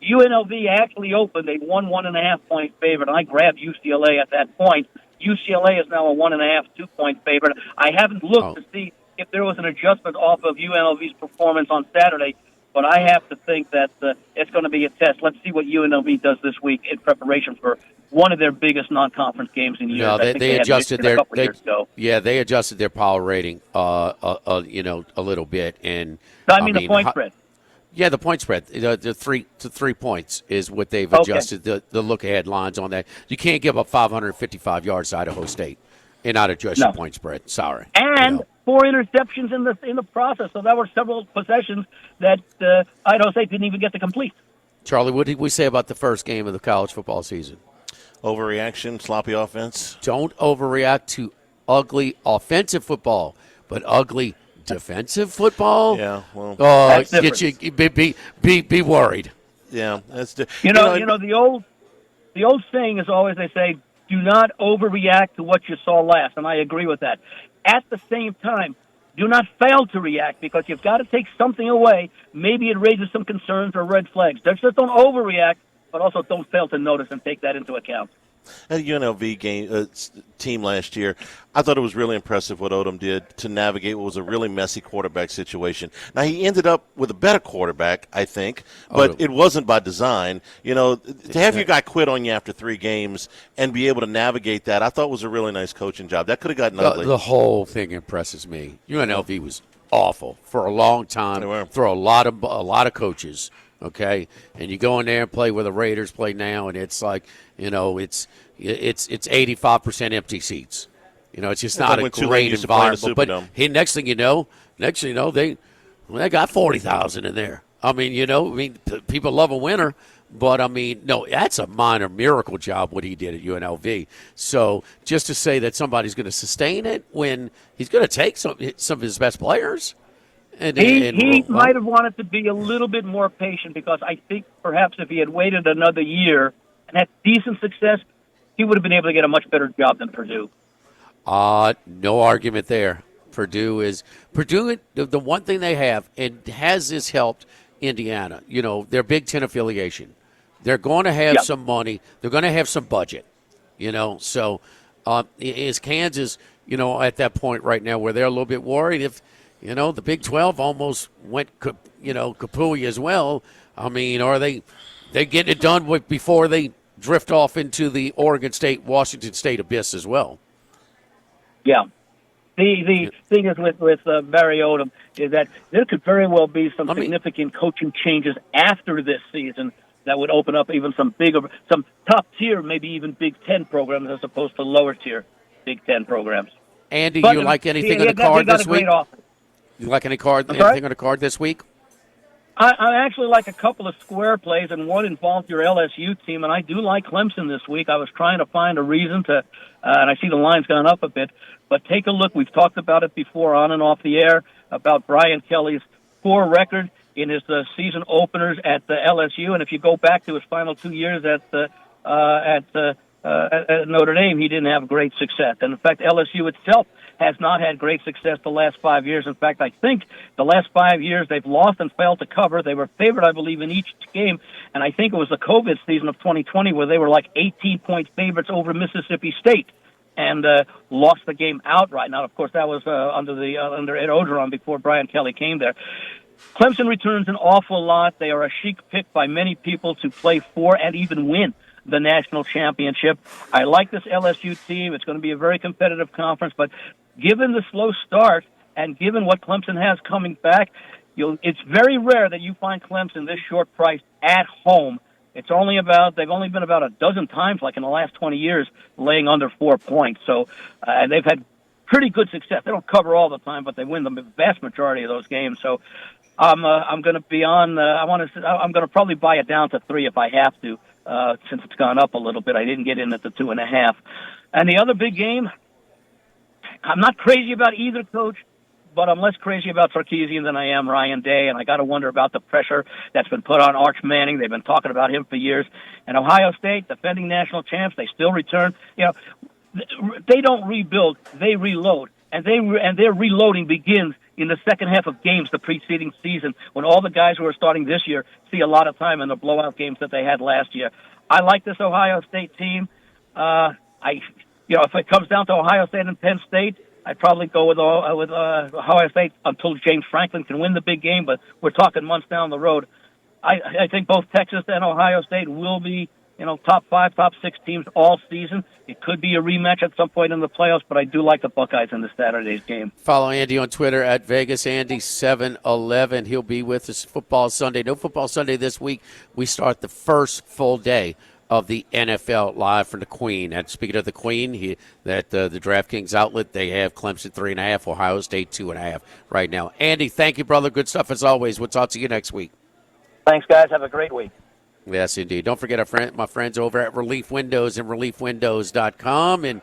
UNLV actually opened a 1.5 point favorite, and I grabbed UCLA at that point. UCLA is now a 1.5, 2 point favorite. I haven't looked to see if there was an adjustment off of UNLV's performance on Saturday, but I have to think that it's going to be a test. Let's see what UNLV does this week in preparation for one of their biggest non-conference games in years. No, they adjusted their they adjusted their power rating, a little bit, and I mean the point spread. Yeah, the point spread, the 3 points is what they've adjusted the look-ahead lines on that. You can't give up 555 yards to Idaho State and not adjust your point spread. Sorry. And 4 interceptions in the process, so there were several possessions that Idaho State didn't even get to complete. Charlie, what did we say about the first game of the college football season? Overreaction, sloppy offense. Don't overreact to ugly offensive football, but ugly defensive football. Yeah, well, get you be worried. Yeah, that's the old saying is always they say, do not overreact to what you saw last, and I agree with that. At the same time, do not fail to react because you've got to take something away. Maybe it raises some concerns or red flags. Just don't overreact, but also don't fail to notice and take that into account. At UNLV team last year, I thought it was really impressive what Odom did to navigate what was a really messy quarterback situation. Now, he ended up with a better quarterback, I think, but it wasn't by design. To have your guy quit on you after 3 games and be able to navigate that, I thought was a really nice coaching job. That could have gotten ugly. The whole thing impresses me. UNLV was awful for a long time for a lot of coaches. Okay, and you go in there and play where the Raiders play now, and it's like, it's 85% empty seats. It's just not a great environment. But next thing you know, they got 40,000 in there. People love a winner, but that's a minor miracle job what he did at UNLV. So just to say that somebody's going to sustain it when he's going to take some of his best players. He might have wanted to be a little bit more patient because I think perhaps if he had waited another year and had decent success, he would have been able to get a much better job than Purdue. No argument there. Purdue. The one thing they have, and has this helped Indiana? Their Big Ten affiliation. They're going to have some money. They're going to have some budget. So is Kansas, at that point right now where they're a little bit worried if, the Big 12 almost went, kapooey as well. I mean, are they getting it done before they drift off into the Oregon State, Washington State abyss as well? Yeah. The thing is with Mariota is that there could very well be some significant coaching changes after this season that would open up even some top tier, maybe even Big Ten programs as opposed to lower tier Big Ten programs. Andy, you like anything on the card this week? You like anything on the card this week? I actually like a couple of square plays, and one involved your LSU team, and I do like Clemson this week. I was trying to find a reason to, and I see the line's gone up a bit, but take a look. We've talked about it before on and off the air about Brian Kelly's poor record in his season openers at the LSU, and if you go back to his final 2 years at Notre Dame, he didn't have great success. And in fact, LSU itself has not had great success the last 5 years. In fact, I think the last 5 years they've lost and failed to cover. They were favored, I believe, in each game, and I think it was the COVID season of 2020 where they were like 18-point favorites over Mississippi State and lost the game outright. Now, of course, that was under Ed Orgeron before Brian Kelly came there. Clemson returns an awful lot. They are a chic pick by many people to play for and even win the national championship. I like this LSU team. It's going to be a very competitive conference, but given the slow start and given what Clemson has coming back, it's very rare that you find Clemson this short price at home. They've only been about a dozen times, like in the last 20 years, laying under 4 points. So, and they've had pretty good success. They don't cover all the time, but they win the vast majority of those games. So, I'm going to be on. I'm going to probably buy it down to 3 if I have to, since it's gone up a little bit. I didn't get in at the 2.5. And the other big game, I'm not crazy about either coach, but I'm less crazy about Sarkisian than I am Ryan Day, and I got to wonder about the pressure that's been put on Arch Manning. They've been talking about him for years. And Ohio State, defending national champs, they still return. They don't rebuild, they reload, and their reloading begins in the second half of games the preceding season, when all the guys who are starting this year see a lot of time in the blowout games that they had last year. I like this Ohio State team. If it comes down to Ohio State and Penn State, I'd probably go with Ohio State until James Franklin can win the big game, but we're talking months down the road. I think both Texas and Ohio State will be top 5, top 6 teams all season. It could be a rematch at some point in the playoffs, but I do like the Buckeyes in this Saturday's game. Follow Andy on Twitter at VegasAndy711. He'll be with us Football Sunday. No Football Sunday this week. We start the first full day of the NFL live from the Queen. And speaking of the Queen, the DraftKings outlet, they have Clemson 3.5, Ohio State 2.5 right now. Andy, thank you, brother. Good stuff as always. We'll talk to you next week. Thanks, guys. Have a great week. Yes, indeed. Don't forget my friends over at Relief Windows and ReliefWindows.com. And,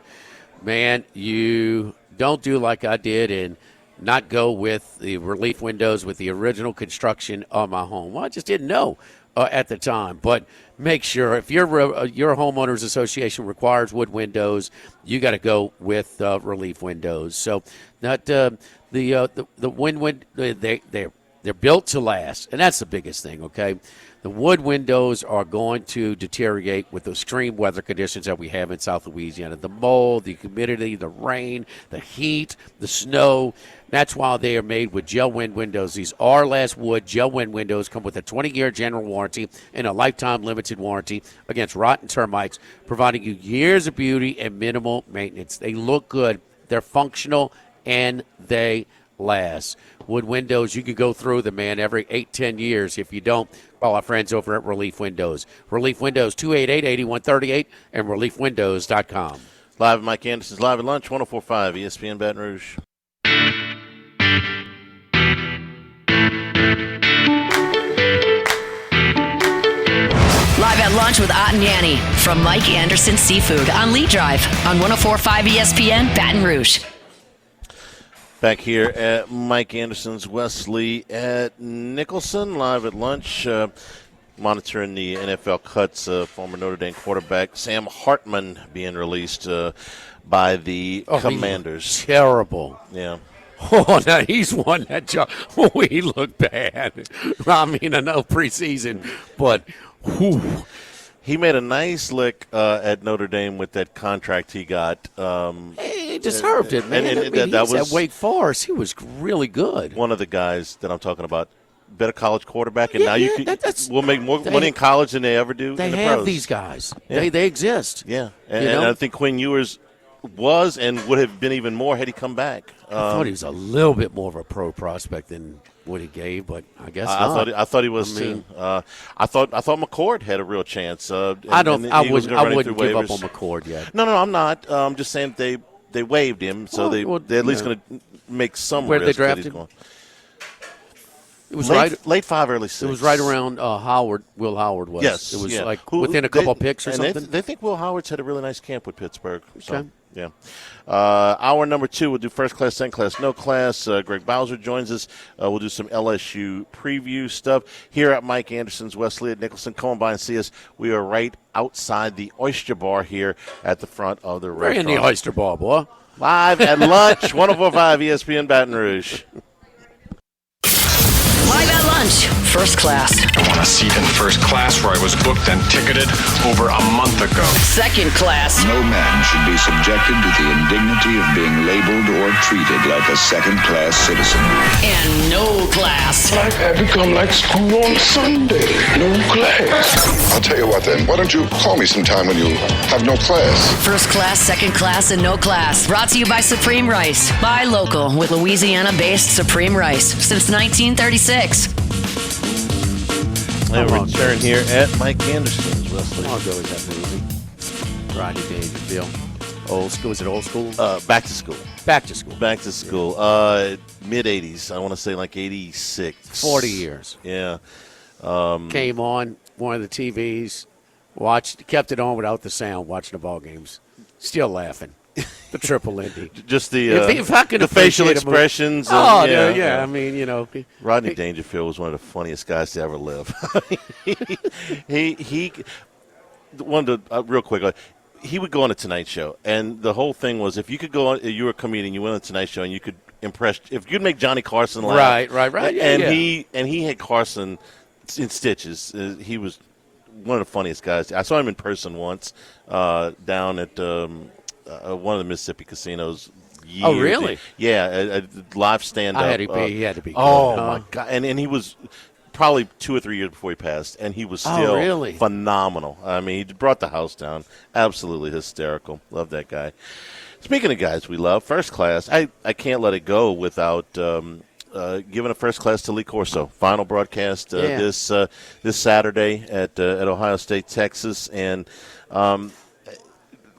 man, you don't do like I did and not go with the Relief Windows with the original construction of my home. Well, I just didn't know at the time. But make sure, if your homeowners association requires wood windows, you got to go with Relief Windows. So not the wind they're built to last, and that's the biggest thing, okay? The wood windows are going to deteriorate with the extreme weather conditions that we have in South Louisiana. The mold, the humidity, the rain, the heat, the snow. That's why they are made with gel wind windows. These R-Last wood gel wind windows come with a 20-year general warranty and a lifetime limited warranty against rot and termites, providing you years of beauty and minimal maintenance. They look good, they're functional, and they last. Wood windows, you can go through them, man, every 8-10 years. If you don't, call our friends over at Relief Windows. Relief Windows, 288-8138, and ReliefWindows.com. Live at Mike Anderson's Live at Lunch, 104.5 ESPN Baton Rouge. Live at Lunch with Ott and Yanni from Mike Anderson Seafood on Lee Drive on 104.5 ESPN Baton Rouge. Back here at Mike Anderson's Wesley at Nicholson, live at lunch. monitoring the NFL cuts. Former Notre Dame quarterback Sam Hartman being released by the Commanders. Terrible. Yeah. Oh, now he's won that job. Oh, he looked bad. I mean, I know preseason, but whew. He made a nice lick at Notre Dame with that contract he got. He deserved it, man. That was at Wake Forest. He was really good. One of the guys that I'm talking about. Better college quarterback, and now we'll make more money in college than they ever do in the pros. They have these guys. Yeah. They exist. Yeah, and I think Quinn Ewers was and would have been even more had he come back. I thought he was a little bit more of a pro prospect than what he gave, but I guess not. I thought he was too. I thought McCord had a real chance. I wouldn't give up on McCord yet. No, I'm not. I'm just saying they waived him, so they're at least going to make some Where risk they drafted that he's going. It was late 5, early 6. It was right around Will Howard was. Yes, it was like within a couple picks or something. They think Will Howard's had a really nice camp with Pittsburgh. So, okay. Yeah. Hour number 2, we'll do first class, second class, no class. Greg Bowser joins us. We'll do some LSU preview stuff here at Mike Anderson's Wesley at Nicholson. Come on by and see us. We are right outside the Oyster Bar here at the front of the restaurant. We're in the Oyster Bar, boy. Live at lunch, 104.5 ESPN Baton Rouge. Live at lunch, first class. I want a seat in first class where I was booked and ticketed over a month ago. Second class. No man should be subjected to the indignity of being labeled or treated like a second-class citizen. And no class. Life had become like school on Sunday. No class. I'll tell you what then. Why don't you call me sometime when you have no class? First class, second class, and no class. Brought to you by Supreme Rice. Buy local with Louisiana-based Supreme Rice since 1936. And we're return here at Mike Anderson's, Wesley. I'll go with that movie. Rodney Dangerfield. Old school. Was it old school? Back to school. Back to school. Back to school. Mid-'80s. I want to say like 86. 40 years. Yeah. Came on one of the TVs, kept it on without the sound, watching the ball games. Still laughing. The triple Indy. Just the the facial expressions. Oh, yeah. I mean, you know. Rodney Dangerfield was one of the funniest guys to ever live. he wanted to, real quick, he would go on a Tonight Show, and the whole thing was if you could go on, you were a comedian, you went on a Tonight Show, and you could impress, if you'd make Johnny Carson laugh. Right. And he had Carson in stitches. He was one of the funniest guys. I saw him in person once down at one of the Mississippi casinos. Oh, really? Yeah, a live stand-up. He had to be. Oh, my God. And he was probably 2 or 3 years before he passed, and he was still phenomenal. I mean, he brought the house down. Absolutely hysterical. Love that guy. Speaking of guys we love, first class, I can't let it go without giving a first class to Lee Corso. Final broadcast this Saturday at Ohio State, Texas. And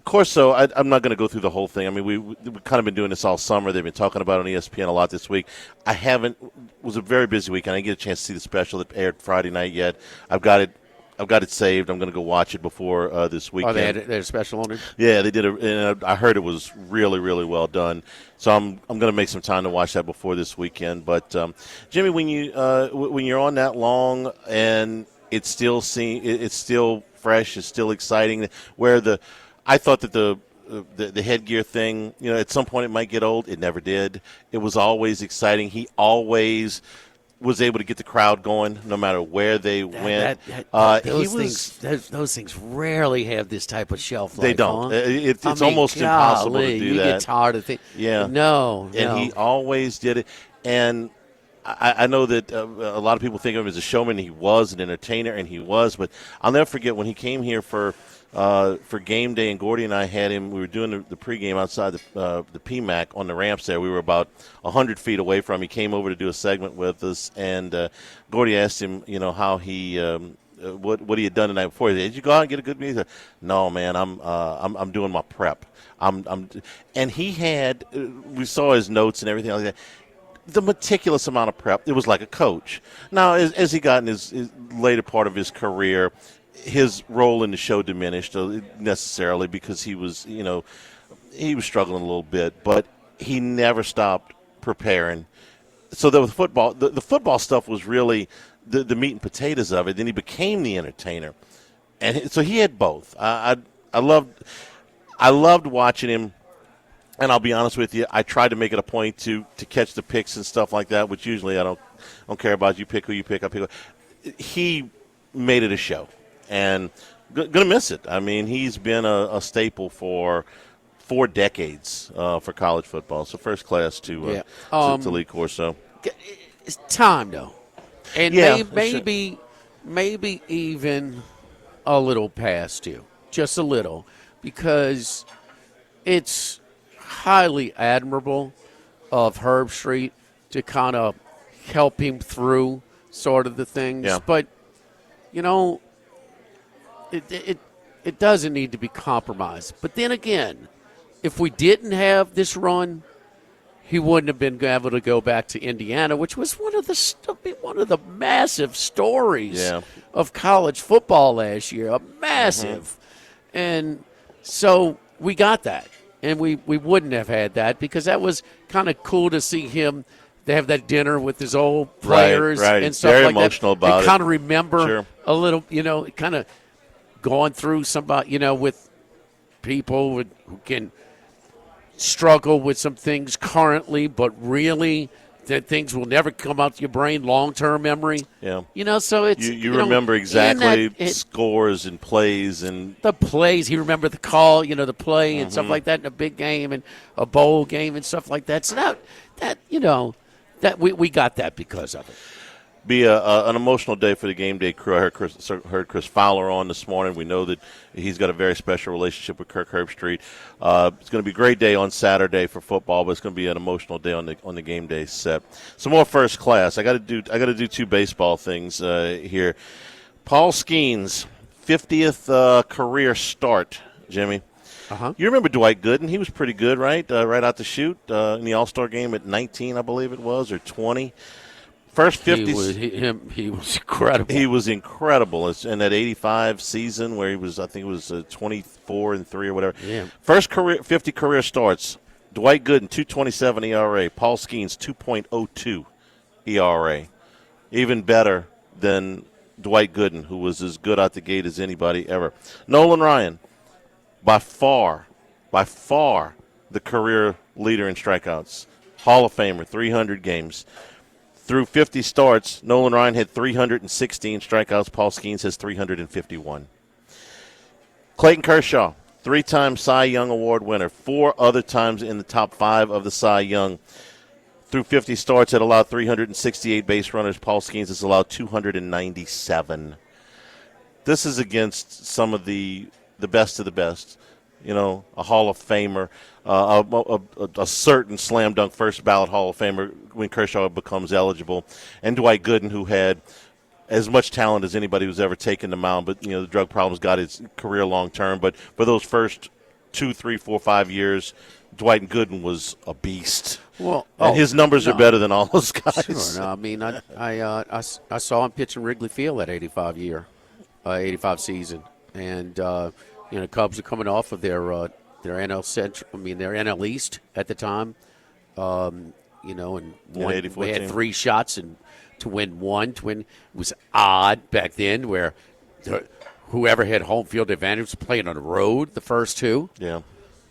Corso, I'm not going to go through the whole thing. I mean, we've kind of been doing this all summer. They've been talking about it on ESPN a lot this week. It was a very busy week. I didn't get a chance to see the special that aired Friday night yet. I've got it saved. I'm going to go watch it before this weekend. Oh, they had a special on it? Yeah, they did. And I heard it was really, really well done. So I'm going to make some time to watch that before this weekend. But Jimmy, when you're on that long and it's still fresh, it's still exciting. I thought that the headgear thing, at some point it might get old. It never did. It was always exciting. He always was able to get the crowd going no matter where they went. Those things rarely have this type of shelf life. They don't. Huh? It's almost impossible to do that. You get tired of things. Yeah. No. And he always did it. And I know that a lot of people think of him as a showman. He was an entertainer, and he was. But I'll never forget when he came here for game day, and Gordy and I had him. We were doing the pregame outside the PMAC on the ramps there. We were about 100 feet away from him. He came over to do a segment with us, and Gordy asked him, how he what he had done the night before. He said, "Did you go out and get a good meal?" He said, "No, man, I'm doing my prep." And he had we saw his notes and everything like that. The meticulous amount of prep. It was like a coach. Now, as he got in his later part of his career, his role in the show diminished necessarily because he was struggling a little bit, but he never stopped preparing so the football, the football stuff was really the meat and potatoes of it. Then he became the entertainer, and so he had both. I loved watching him. And I'll be honest with you, I tried to make it a point to catch the picks and stuff like that, which usually I don't care about. You pick who you pick, I pick. He made it a show, and gonna miss it. I mean, he's been a staple for 4 decades for college football. So first class to Lee Corso. It's time though, and maybe even a little past you, just a little, because it's highly admirable of Herb Street to kind of help him through sort of the things. Yeah. But, it doesn't need to be compromised. But then again, if we didn't have this run, he wouldn't have been able to go back to Indiana, which was one of the massive stories of college football last year. Massive. And so we got that. And we wouldn't have had that because that was kind of cool to see him. They have that dinner with his old players and stuff Very like that. emotional about and it. kind of remember Sure. a little, kind of going through somebody, with people who can struggle with some things currently, but really that things will never come out to your brain, long-term memory. Yeah. So it's you remember exactly scores and plays and the plays. He remembered the call, the play and stuff like that in a big game and a bowl game and stuff like that. So that we got that because of it. Be an emotional day for the game day crew. I heard Chris Fowler on this morning. We know that he's got a very special relationship with Kirk Herbstreit. It's going to be a great day on Saturday for football, but it's going to be an emotional day on the game day set. Some more first class. I got to do 2 baseball things here. Paul Skeens, 50th career start. Jimmy. You remember Dwight Gooden? He was pretty good, right? Right out the chute in the All-Star game at 19, I believe it was, or 20. First 50s. He was incredible. He was incredible in that 85 season where he was, I think it was 24-3 or whatever. Yeah. First 50 career starts. Dwight Gooden, 2.27 ERA. Paul Skeens, 2.02 ERA. Even better than Dwight Gooden, who was as good out the gate as anybody ever. Nolan Ryan, by far, the career leader in strikeouts. Hall of Famer, 300 games. Through 50 starts, Nolan Ryan had 316 strikeouts. Paul Skeens has 351. Clayton Kershaw, 3-time Cy Young Award winner, 4 other times in the top 5 of the Cy Young. Through 50 starts, had allowed 368 base runners. Paul Skeens has allowed 297. This is against some of the best of the best. A Hall of Famer, a certain slam dunk first ballot Hall of Famer when Kershaw becomes eligible, and Dwight Gooden, who had as much talent as anybody who's ever taken the mound, but the drug problems got his career long term. But for those first 2, 3, 4, 5 years, Dwight Gooden was a beast. Well, and his numbers are better than all those guys. Sure. No, I mean, I saw him pitch in Wrigley Field that 85 season, and Cubs are coming off of their NL Central. I mean, their NL East at the time. And we had 3 shots and to win 1. It was odd back then where whoever had home field advantage was playing on the road the first 2. Yeah, it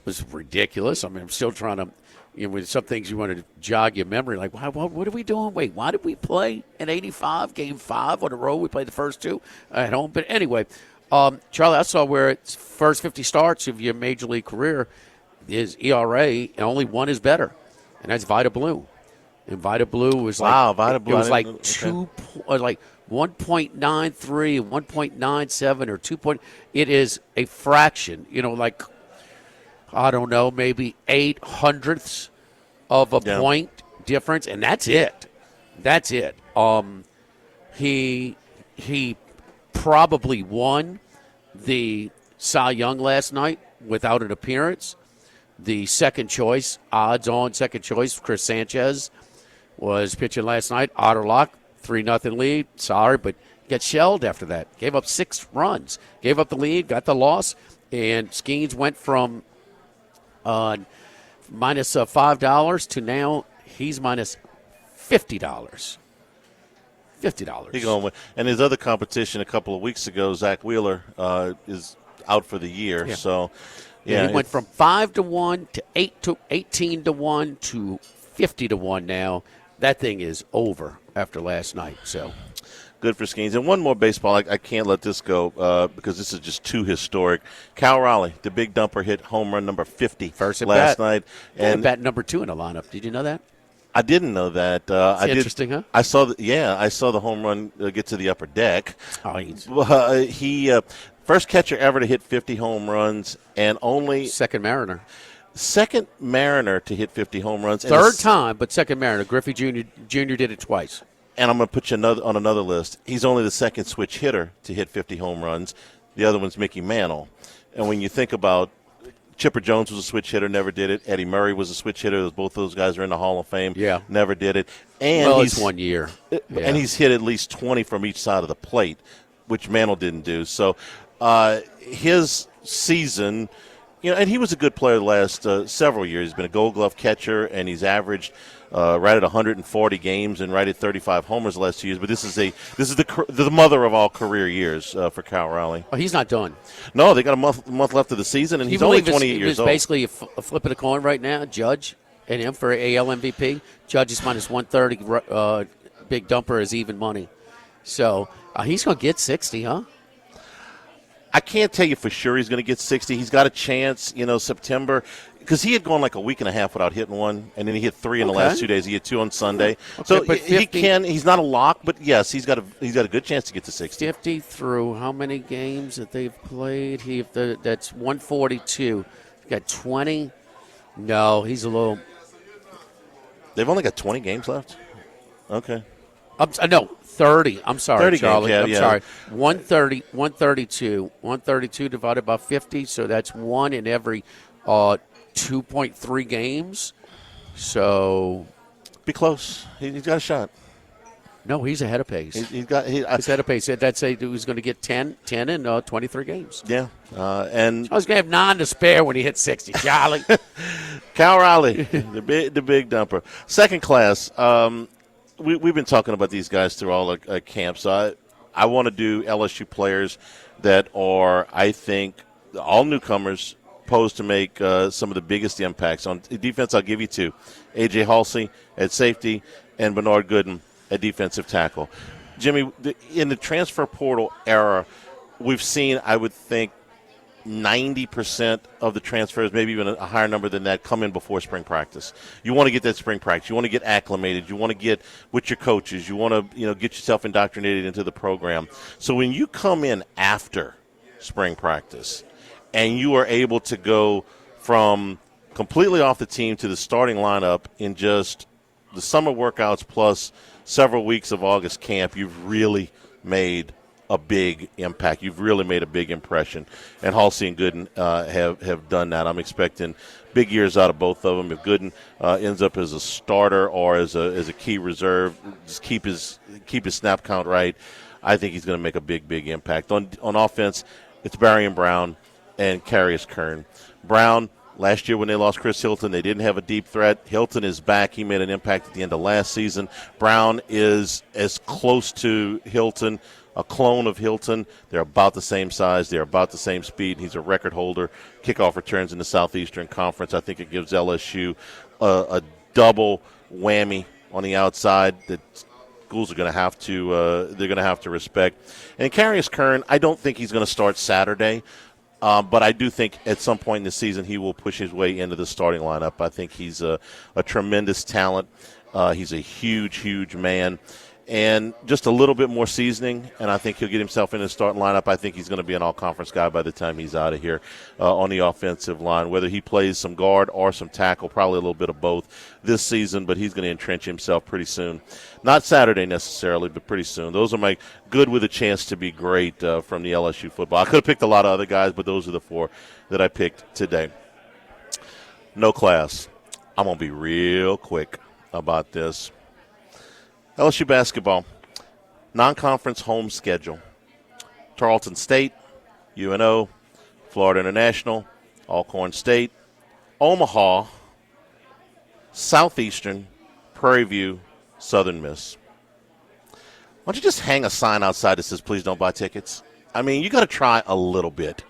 was ridiculous. I mean, I'm still trying to. With some things you want to jog your memory, like, what are we doing? Wait, why did we play in 85, Game 5 on the road? We played the first 2 at home. But anyway, Charlie, I saw where it's first 50 starts of your major league career is ERA, and only one is better, and that's Vida Blue. And Vida Blue was Vida Blue. It was like 1.93, 1.97, or 2. It is a fraction. I don't know, maybe 0.08 of a point difference, and that's it. That's it. He probably won the Cy Young last night without an appearance. The second choice, odds-on second choice, Chris Sanchez, was pitching last night. Otterlock, 3-0 lead. Sorry, but got shelled after that. Gave up 6 runs. Gave up the lead, got the loss, and Skeens went from minus $5 to now he's minus $50. $50. He's going with, and his other competition a couple of weeks ago, Zach Wheeler, is out for the year. Yeah. So, yeah, he went from 5-1 to 18-1 to 50-1 now. That thing is over after last night. So good for Skeens. And one more baseball. I can't let this go because this is just too historic. Cal Raleigh, the big dumper, hit home run number 50 last night. And bat number 2 in the lineup. Did you know that? I didn't know that. Interesting, huh? I saw the home run get to the upper deck. Oh, he first catcher ever to hit 50 home runs, and only second Mariner to hit 50 home runs. Third time, but second Mariner. Griffey Jr. did it twice. And I'm going to put you on another list. He's only the second switch hitter to hit 50 home runs. The other one's Mickey Mantle. And when you think about Chipper Jones was a switch hitter, never did it. Eddie Murray was a switch hitter. Both those guys are in the Hall of Fame. Yeah. Never did it. And it's 1 year. And he's hit at least 20 from each side of the plate, which Mantle didn't do. So his season, and he was a good player the last several years. He's been a Gold Glove catcher, and he's averaged right at 140 games and right at 35 homers the last 2 years. But this is the mother of all career years for Cal Raleigh. Oh, he's not done. No, they got a month left of the season, and he's only 28 years old. Basically a flip of the coin right now. Judge and him for AL MVP. Judge is minus 130. Big dumper is even money. So he's going to get 60, huh? I can't tell you for sure he's going to get 60. He's got a chance, September, because he had gone like a week and a half without hitting one, and then he hit 3 in the last 2 days. He hit 2 on Sunday. Okay, so but 50, he can. He's not a lock, but yes, he's got a good chance to get to 60. 50 through how many games that they've played? That's 142. He got 20. No, he's a little. They've only got 20 games left. Okay. No, 30. I'm sorry, 30 Charlie. games, I'm sorry. 130, 132. 132 divided by 50, so that's one in every 2.3 games. So. Be close. He's got a shot. No, he's ahead of pace. He's ahead of pace. That's say he was going to get 10 in 23 games. Yeah. And I was going to have 9 to spare when he hit 60, Charlie. Cal Raleigh, the big dumper. Second class. We've been talking about these guys through all the camps. I want to do LSU players that are, I think, all newcomers posed to make some of the biggest impacts. On defense, I'll give you 2. A.J. Halsey at safety and Bernard Gooden at defensive tackle. Jimmy, in the transfer portal era, we've seen, I would think, 90% of the transfers, maybe even a higher number than that, come in before spring practice. You want to get that spring practice. You want to get acclimated. You want to get with your coaches. You want to get yourself indoctrinated into the program. So when you come in after spring practice and you are able to go from completely off the team to the starting lineup in just the summer workouts plus several weeks of August camp, you've really made a big impact. You've really made a big impression. And Halsey and Gooden have done that. I'm expecting big years out of both of them. If Gooden ends up as a starter or as a key reserve, just keep his snap count right, I think he's going to make a big impact. On offense, it's Barry Brown and Carius Kern. Brown, last year when they lost Chris Hilton, they didn't have a deep threat. Hilton is back. He made an impact at the end of last season. Brown is as close to Hilton, a clone of Hilton. They're about the same size. They're about the same speed. He's a record holder. Kickoff returns in the Southeastern Conference. I think it gives LSU a double whammy on the outside that schools are going to have to respect. And Carius Kern, I don't think he's going to start Saturday. But I do think at some point in the season he will push his way into the starting lineup. I think he's a tremendous talent. He's a huge man. And just a little bit more seasoning, and I think he'll get himself in the starting lineup. I think he's going to be an all-conference guy by the time he's out of here on the offensive line. Whether he plays some guard or some tackle, probably a little bit of both this season, but he's going to entrench himself pretty soon. Not Saturday necessarily, but pretty soon. Those are my good with a chance to be great from the LSU football. I could have picked a lot of other guys, but those are the 4 that I picked today. No class. I'm going to be real quick about this. LSU basketball, non-conference home schedule. Tarleton State, UNO, Florida International, Alcorn State, Omaha, Southeastern, Prairie View, Southern Miss. Why don't you just hang a sign outside that says, please don't buy tickets? I mean, you got to try a little bit.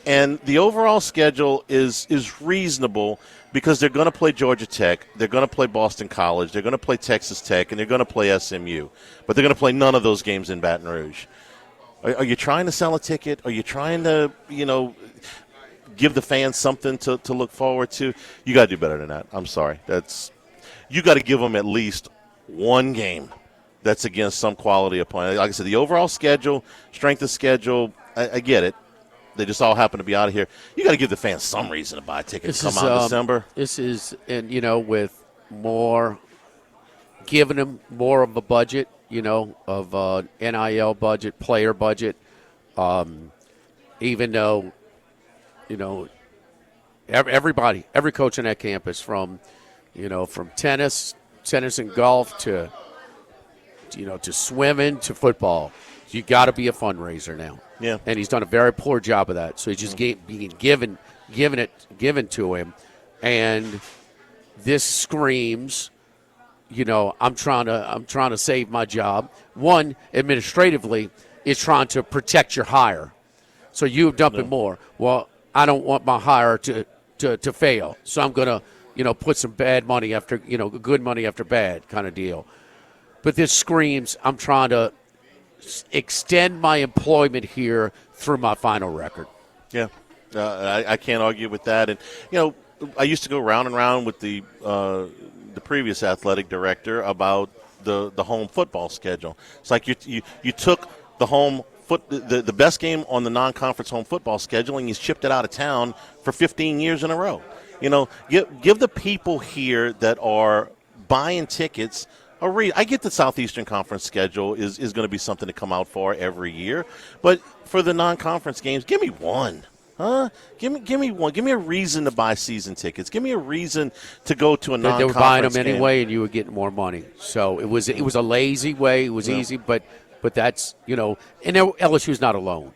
And the overall schedule is reasonable because they're going to play Georgia Tech, they're going to play Boston College, they're going to play Texas Tech, and they're going to play SMU. But they're going to play none of those games in Baton Rouge. Are you trying to sell a ticket? Are you trying to, give the fans something to look forward to? You got to do better than that. I'm sorry. You got to give them at least one game that's against some quality opponent. Like I said, the overall schedule, strength of schedule, I get it. They just all happen to be out of here. You got to give the fans some reason to buy tickets. Come out in December. This is, and with more, giving them more of a budget, of NIL budget, player budget, even though, everybody, every coach on that campus, from tennis and golf to swimming to football, you got to be a fundraiser now. Yeah, and he's done a very poor job of that. So he's just being given to him, and this screams, I'm trying to save my job. One, administratively, is trying to protect your hire, so you dump it more. Well, I don't want my hire to fail, so I'm gonna put some bad money after good money after bad kind of deal. But this screams, I'm trying to extend my employment here through my final record. Yeah, I can't argue with that. And I used to go round and round with the previous athletic director about the home football schedule. It's like you took the home the best game on the non-conference home football schedule and you shipped it out of town for 15 years in a row. Give the people here that are buying tickets a read. I get the Southeastern Conference schedule is going to be something to come out for every year, but for the non-conference games, give me one. Give me one. Give me a reason to buy season tickets. Give me a reason to go to a non-conference game. They were buying them game. anyway, and you were getting more money. So it was a lazy way. It was easy, but that's and LSU's not alone.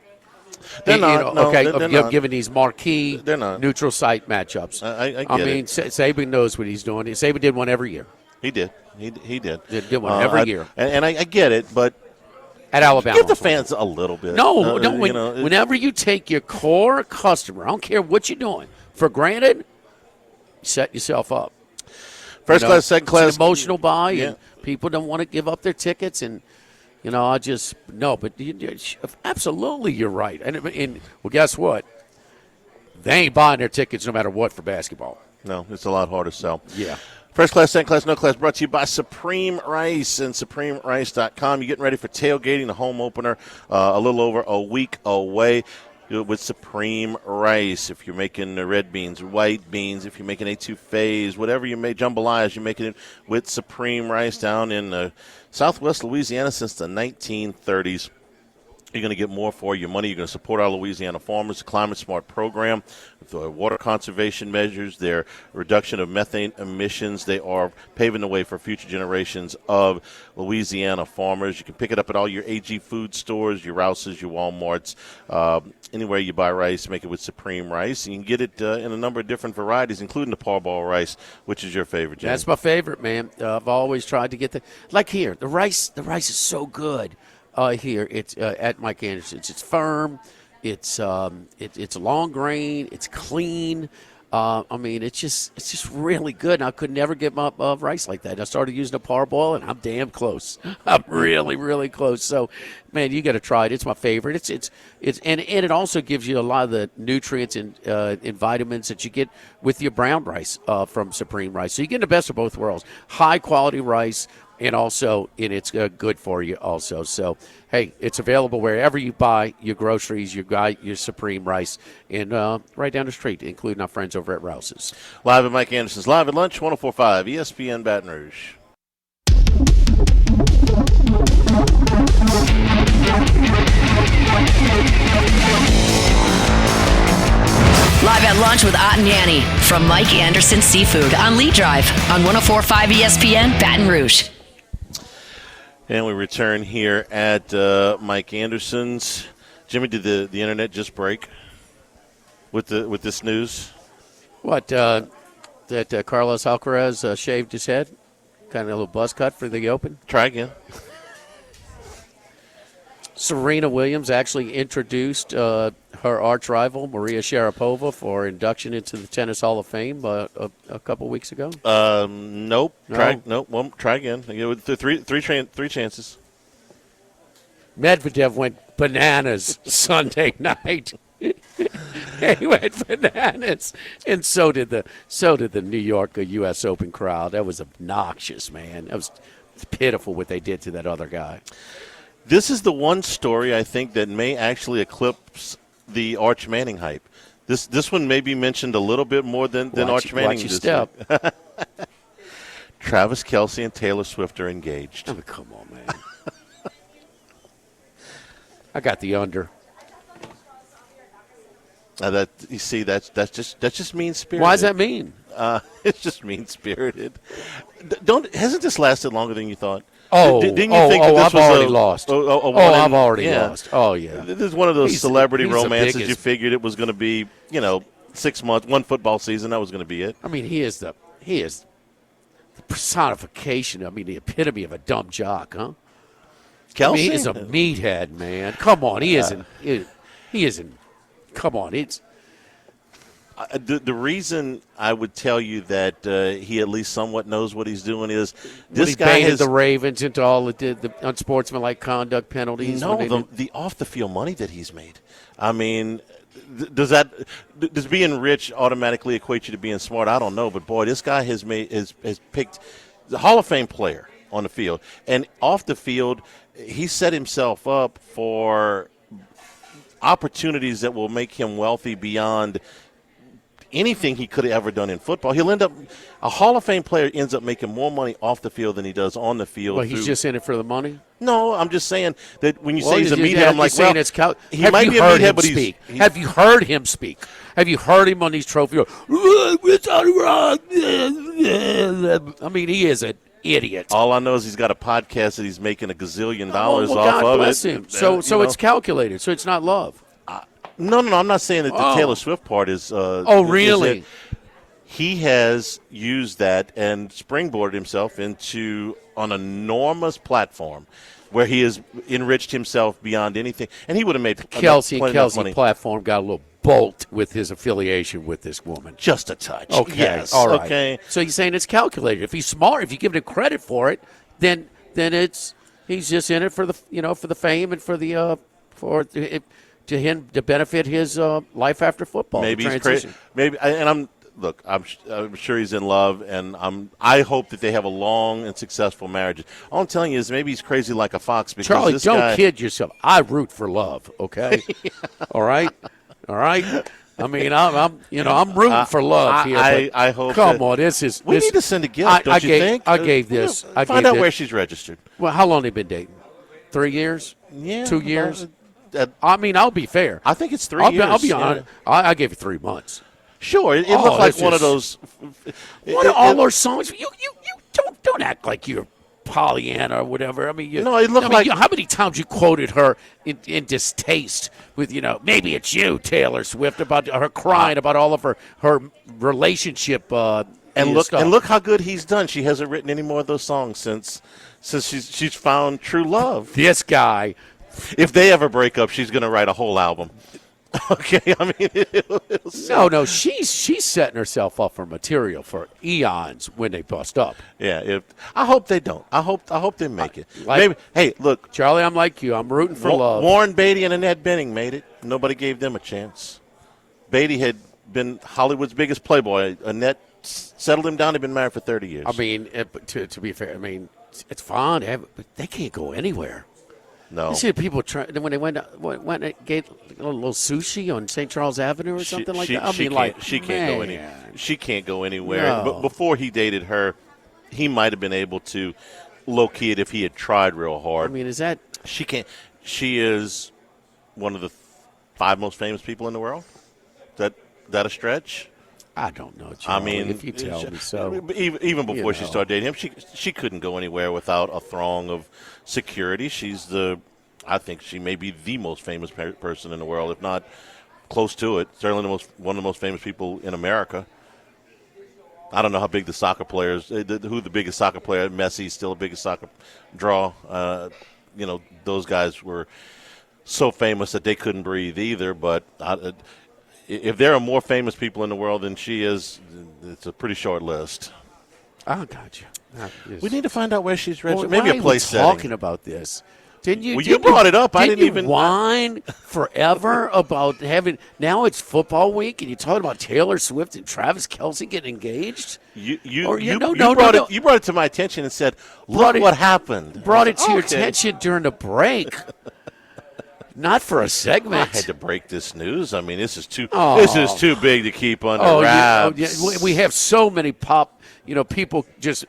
They're not. They're not. Given these marquee neutral site matchups. I mean, Saban knows what he's doing. Saban did one every year. He did. He did. Did one every year. And I get it, but at Alabama, give the fans a little bit. No. Whenever you take your core customer, I don't care what you're doing, for granted, set yourself up. First class, second class. It's an emotional buy, and people don't want to give up their tickets, and but absolutely, you're right. And well, guess what? They ain't buying their tickets no matter what for basketball. No, it's a lot harder to sell. Yeah. First class, second class, no class, brought to you by Supreme Rice and SupremeRice.com. You're getting ready for tailgating, the home opener, a little over a week away. Do it with Supreme Rice. If you're making the red beans, white beans, if you're making etouffees, whatever you make, jambalayas, you're making it with Supreme Rice down in Southwest Louisiana since the 1930s. You're going to get more for your money. You're going to support our Louisiana farmers, the Climate Smart program, the water conservation measures, their reduction of methane emissions. They are paving the way for future generations of Louisiana farmers. You can pick it up at all your AG food stores, your Rouse's, your Walmarts, anywhere you buy rice, make it with Supreme Rice. And you can get it in a number of different varieties, including the Parball rice, which is your favorite, Jim. That's my favorite, man. I've always tried to get like here. The rice is so good. Here it's at Mike Anderson's. It's firm. It's long grain. It's clean. It's just really good. And I could never get my rice like that. I started using a Parball, and I'm damn close. I'm really, really close. So, man, you got to try it. It's my favorite. It's and it also gives you a lot of the nutrients and vitamins that you get with your brown rice from Supreme Rice. So you get the best of both worlds. High quality rice. And also, it's good for you also. So, hey, it's available wherever you buy your groceries, your Supreme Rice, and right down the street, including our friends over at Rouse's. Live at Mike Anderson's, live at lunch, 104.5 ESPN Baton Rouge. Live at lunch with Ott and Yanni from Mike Anderson Seafood on Lee Drive on 104.5 ESPN Baton Rouge. And we return here at Mike Anderson's. Jimmy, did the internet just break with this news? What, that Carlos Alcaraz shaved his head? Kind of a little buzz cut for the Open. Try again. Serena Williams actually introduced her arch rival, Maria Sharapova, for induction into the Tennis Hall of Fame a couple weeks ago. Nope. No. Try again. Three chances. Medvedev went bananas Sunday night. He went bananas, and so did the New York U.S. Open crowd. That was obnoxious, man. That was pitiful what they did to that other guy. This is the one story I think that may actually eclipse the Arch Manning hype. This one may be mentioned a little bit more than Arch Manning. Watch your step. Travis Kelce and Taylor Swift are engaged. I mean, come on, man. I got the under. That's just mean spirited. Why does that mean? It's just mean spirited. Hasn't this lasted longer than you thought? Didn't you think that this I've already lost. I've already lost. Oh, yeah. This is one of those celebrity romances. You figured it was going to be, 6 months, one football season. That was going to be it. I mean, he is the personification. I mean, the epitome of a dumb jock, huh? Kelce? I mean, he is a meathead, man. Come on, he isn't. He isn't. Come on, it's. The reason I would tell you that he at least somewhat knows what he's doing is this guy has the Ravens into all the unsportsmanlike conduct penalties. No, the off the field money that he's made. I mean, does being rich automatically equate you to being smart? I don't know, but boy, this guy has picked the Hall of Fame player on the field, and off the field, he set himself up for opportunities that will make him wealthy beyond anything he could have ever done in football. A Hall of Fame player ends up making more money off the field than he does on the field. Well, he's just in it for the money? No, I'm just saying that when you say he's a meathead, I'm like, he might be a meathead, but have you heard him speak? Have you heard him on these trophies? I mean, he is an idiot. All I know is he's got a podcast that he's making $1 gazillion off God of bless it. Him. So it's calculated. So it's not love. No, I'm not saying that the Taylor Swift part is. Really? He has used that and springboarded himself into an enormous platform where he has enriched himself beyond anything. And he would have made Kelce platform got a little bolt with his affiliation with this woman. Just a touch. Okay. Yes. All right. Okay. So you're saying it's calculated. If he's smart, if you give him credit for it, then he's just in it for the for the fame and for the to him to benefit his life after football. Maybe he's crazy. Maybe, and I'm sure he's in love, and I hope that they have a long and successful marriage. All I'm telling you is maybe he's crazy like a fox. Because Charlie, this don't guy, kid yourself. I root for love. Okay, all right. I mean, I'm rooting for love here. I hope. Come on, this is. We need to send a gift. Don't you think? I gave this. Find out where she's registered. Well, how long they been dating? 3 years? Yeah, 2 years. I mean, I'll be fair. I think it's 3 years. I'll be honest. I gave it 3 months. Sure, it looked like one of those. One of all those songs. You don't act like you're Pollyanna or whatever. I mean, it looked like how many times you quoted her in distaste with maybe it's you, Taylor Swift, about her crying about all of her relationship. And look how good he's done. She hasn't written any more of those songs since she's found true love. This guy. If they ever break up, she's going to write a whole album. Okay, I mean, no, she's setting herself up for material for eons when they bust up. Yeah, I hope they don't. I hope they make it. Maybe. Hey, look, Charlie, I'm like you. I'm rooting for love. Warren Beatty and Annette Bening made it. Nobody gave them a chance. Beatty had been Hollywood's biggest playboy. Annette settled him down. They've been married for 30 years. I mean, to be fair, I mean, it's fine, but they can't go anywhere. No. You see people when they went and get a little sushi on St. Charles Avenue or something like that. She can't go anywhere. She can't go anywhere. No. But before he dated her, he might have been able to low-key it if he had tried real hard. I mean, is that she can't? She is one of the 5 most famous people in the world. That a stretch? I don't know, Charlie, I mean, if you tell me so. Even before she started dating him, she couldn't go anywhere without a throng of security. I think she may be the most famous person in the world, if not close to it. Certainly one of the most famous people in America. I don't know how big the soccer players, who the biggest soccer player, Messi's still the biggest soccer draw. Those guys were so famous that they couldn't breathe either. But if there are more famous people in the world than she is, it's a pretty short list. Oh, gotcha. We need to find out where she's registered. Well, maybe a place setting. Talking about this. Didn't you? Well, you brought it up. I didn't even whine forever about having. Now it's football week, and you're talking about Taylor Swift and Travis Kelce getting engaged. You brought it to my attention and said, "Look what happened." Brought it to your attention during the break. Not for a segment. I had to break this news. I mean, this is too big to keep under wraps. We have so many people just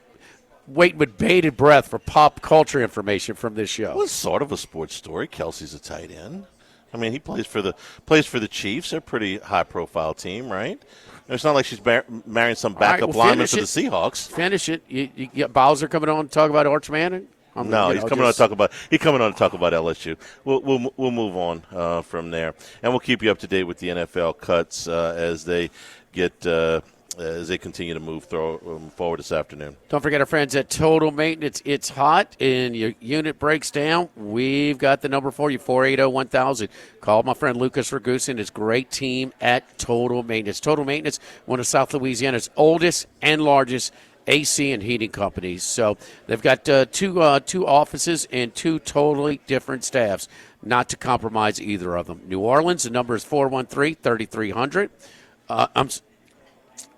waiting with bated breath for pop culture information from this show. Well, it's sort of a sports story. Kelsey's a tight end. I mean, he plays for the Chiefs. They're a pretty high-profile team, right? It's not like she's marrying some backup lineman for the Seahawks. Finish it. You get Bowser coming on to talk about Arch Manning? He's coming on to talk about LSU. We'll move on from there, and we'll keep you up to date with the NFL cuts as they get. As they continue to move forward this afternoon. Don't forget our friends at Total Maintenance. It's hot and your unit breaks down. We've got the number for you, 480-1000. Call my friend Lucas Ragusa and his great team at Total Maintenance. Total Maintenance, one of South Louisiana's oldest and largest AC and heating companies. So they've got two offices and two totally different staffs, not to compromise either of them. New Orleans, the number is 413-3300.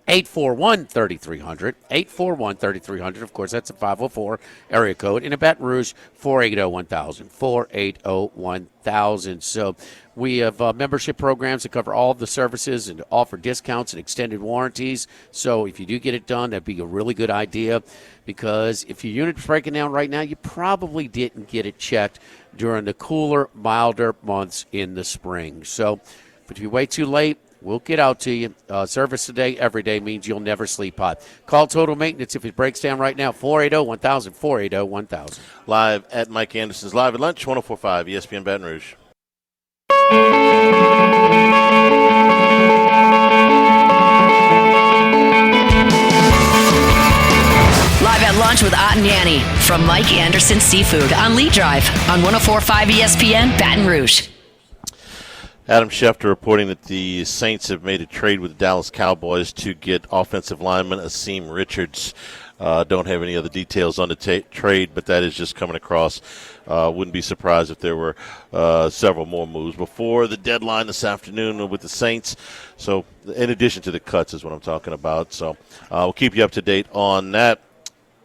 841-3300. 841-3300. Of course, that's a 504 area code. And in Baton Rouge, 480-1000. 480-1000. So we have membership programs that cover all of the services and offer discounts and extended warranties. So if you do get it done, that'd be a really good idea, because if your unit's breaking down right now, you probably didn't get it checked during the cooler, milder months in the spring. So but if you wait too late, we'll get out to you. Service today, every day means you'll never sleep hot. Call Total Maintenance if it breaks down right now. 480-1000, 480-1000. Live at Mike Anderson's Live at Lunch, 104.5 ESPN Baton Rouge. Live at Lunch with Ott and Yanni from Mike Anderson Seafood on Lee Drive on 104.5 ESPN Baton Rouge. Adam Schefter reporting that the Saints have made a trade with the Dallas Cowboys to get offensive lineman Asim Richards. Don't have any other details on the trade, but that is just coming across. Wouldn't be surprised if there were several more moves before the deadline this afternoon with the Saints. So in addition to the cuts is what I'm talking about. So we'll keep you up to date on that.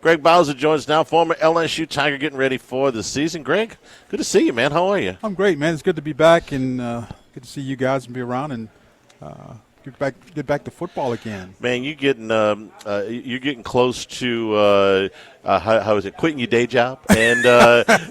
Greg Bowser joins now, former LSU Tiger, getting ready for the season. Greg, good to see you, man. How are you? I'm great, man. It's good to be back and good to see you guys and be around and get back to football again. Man, you're getting close to how is it, quitting your day job and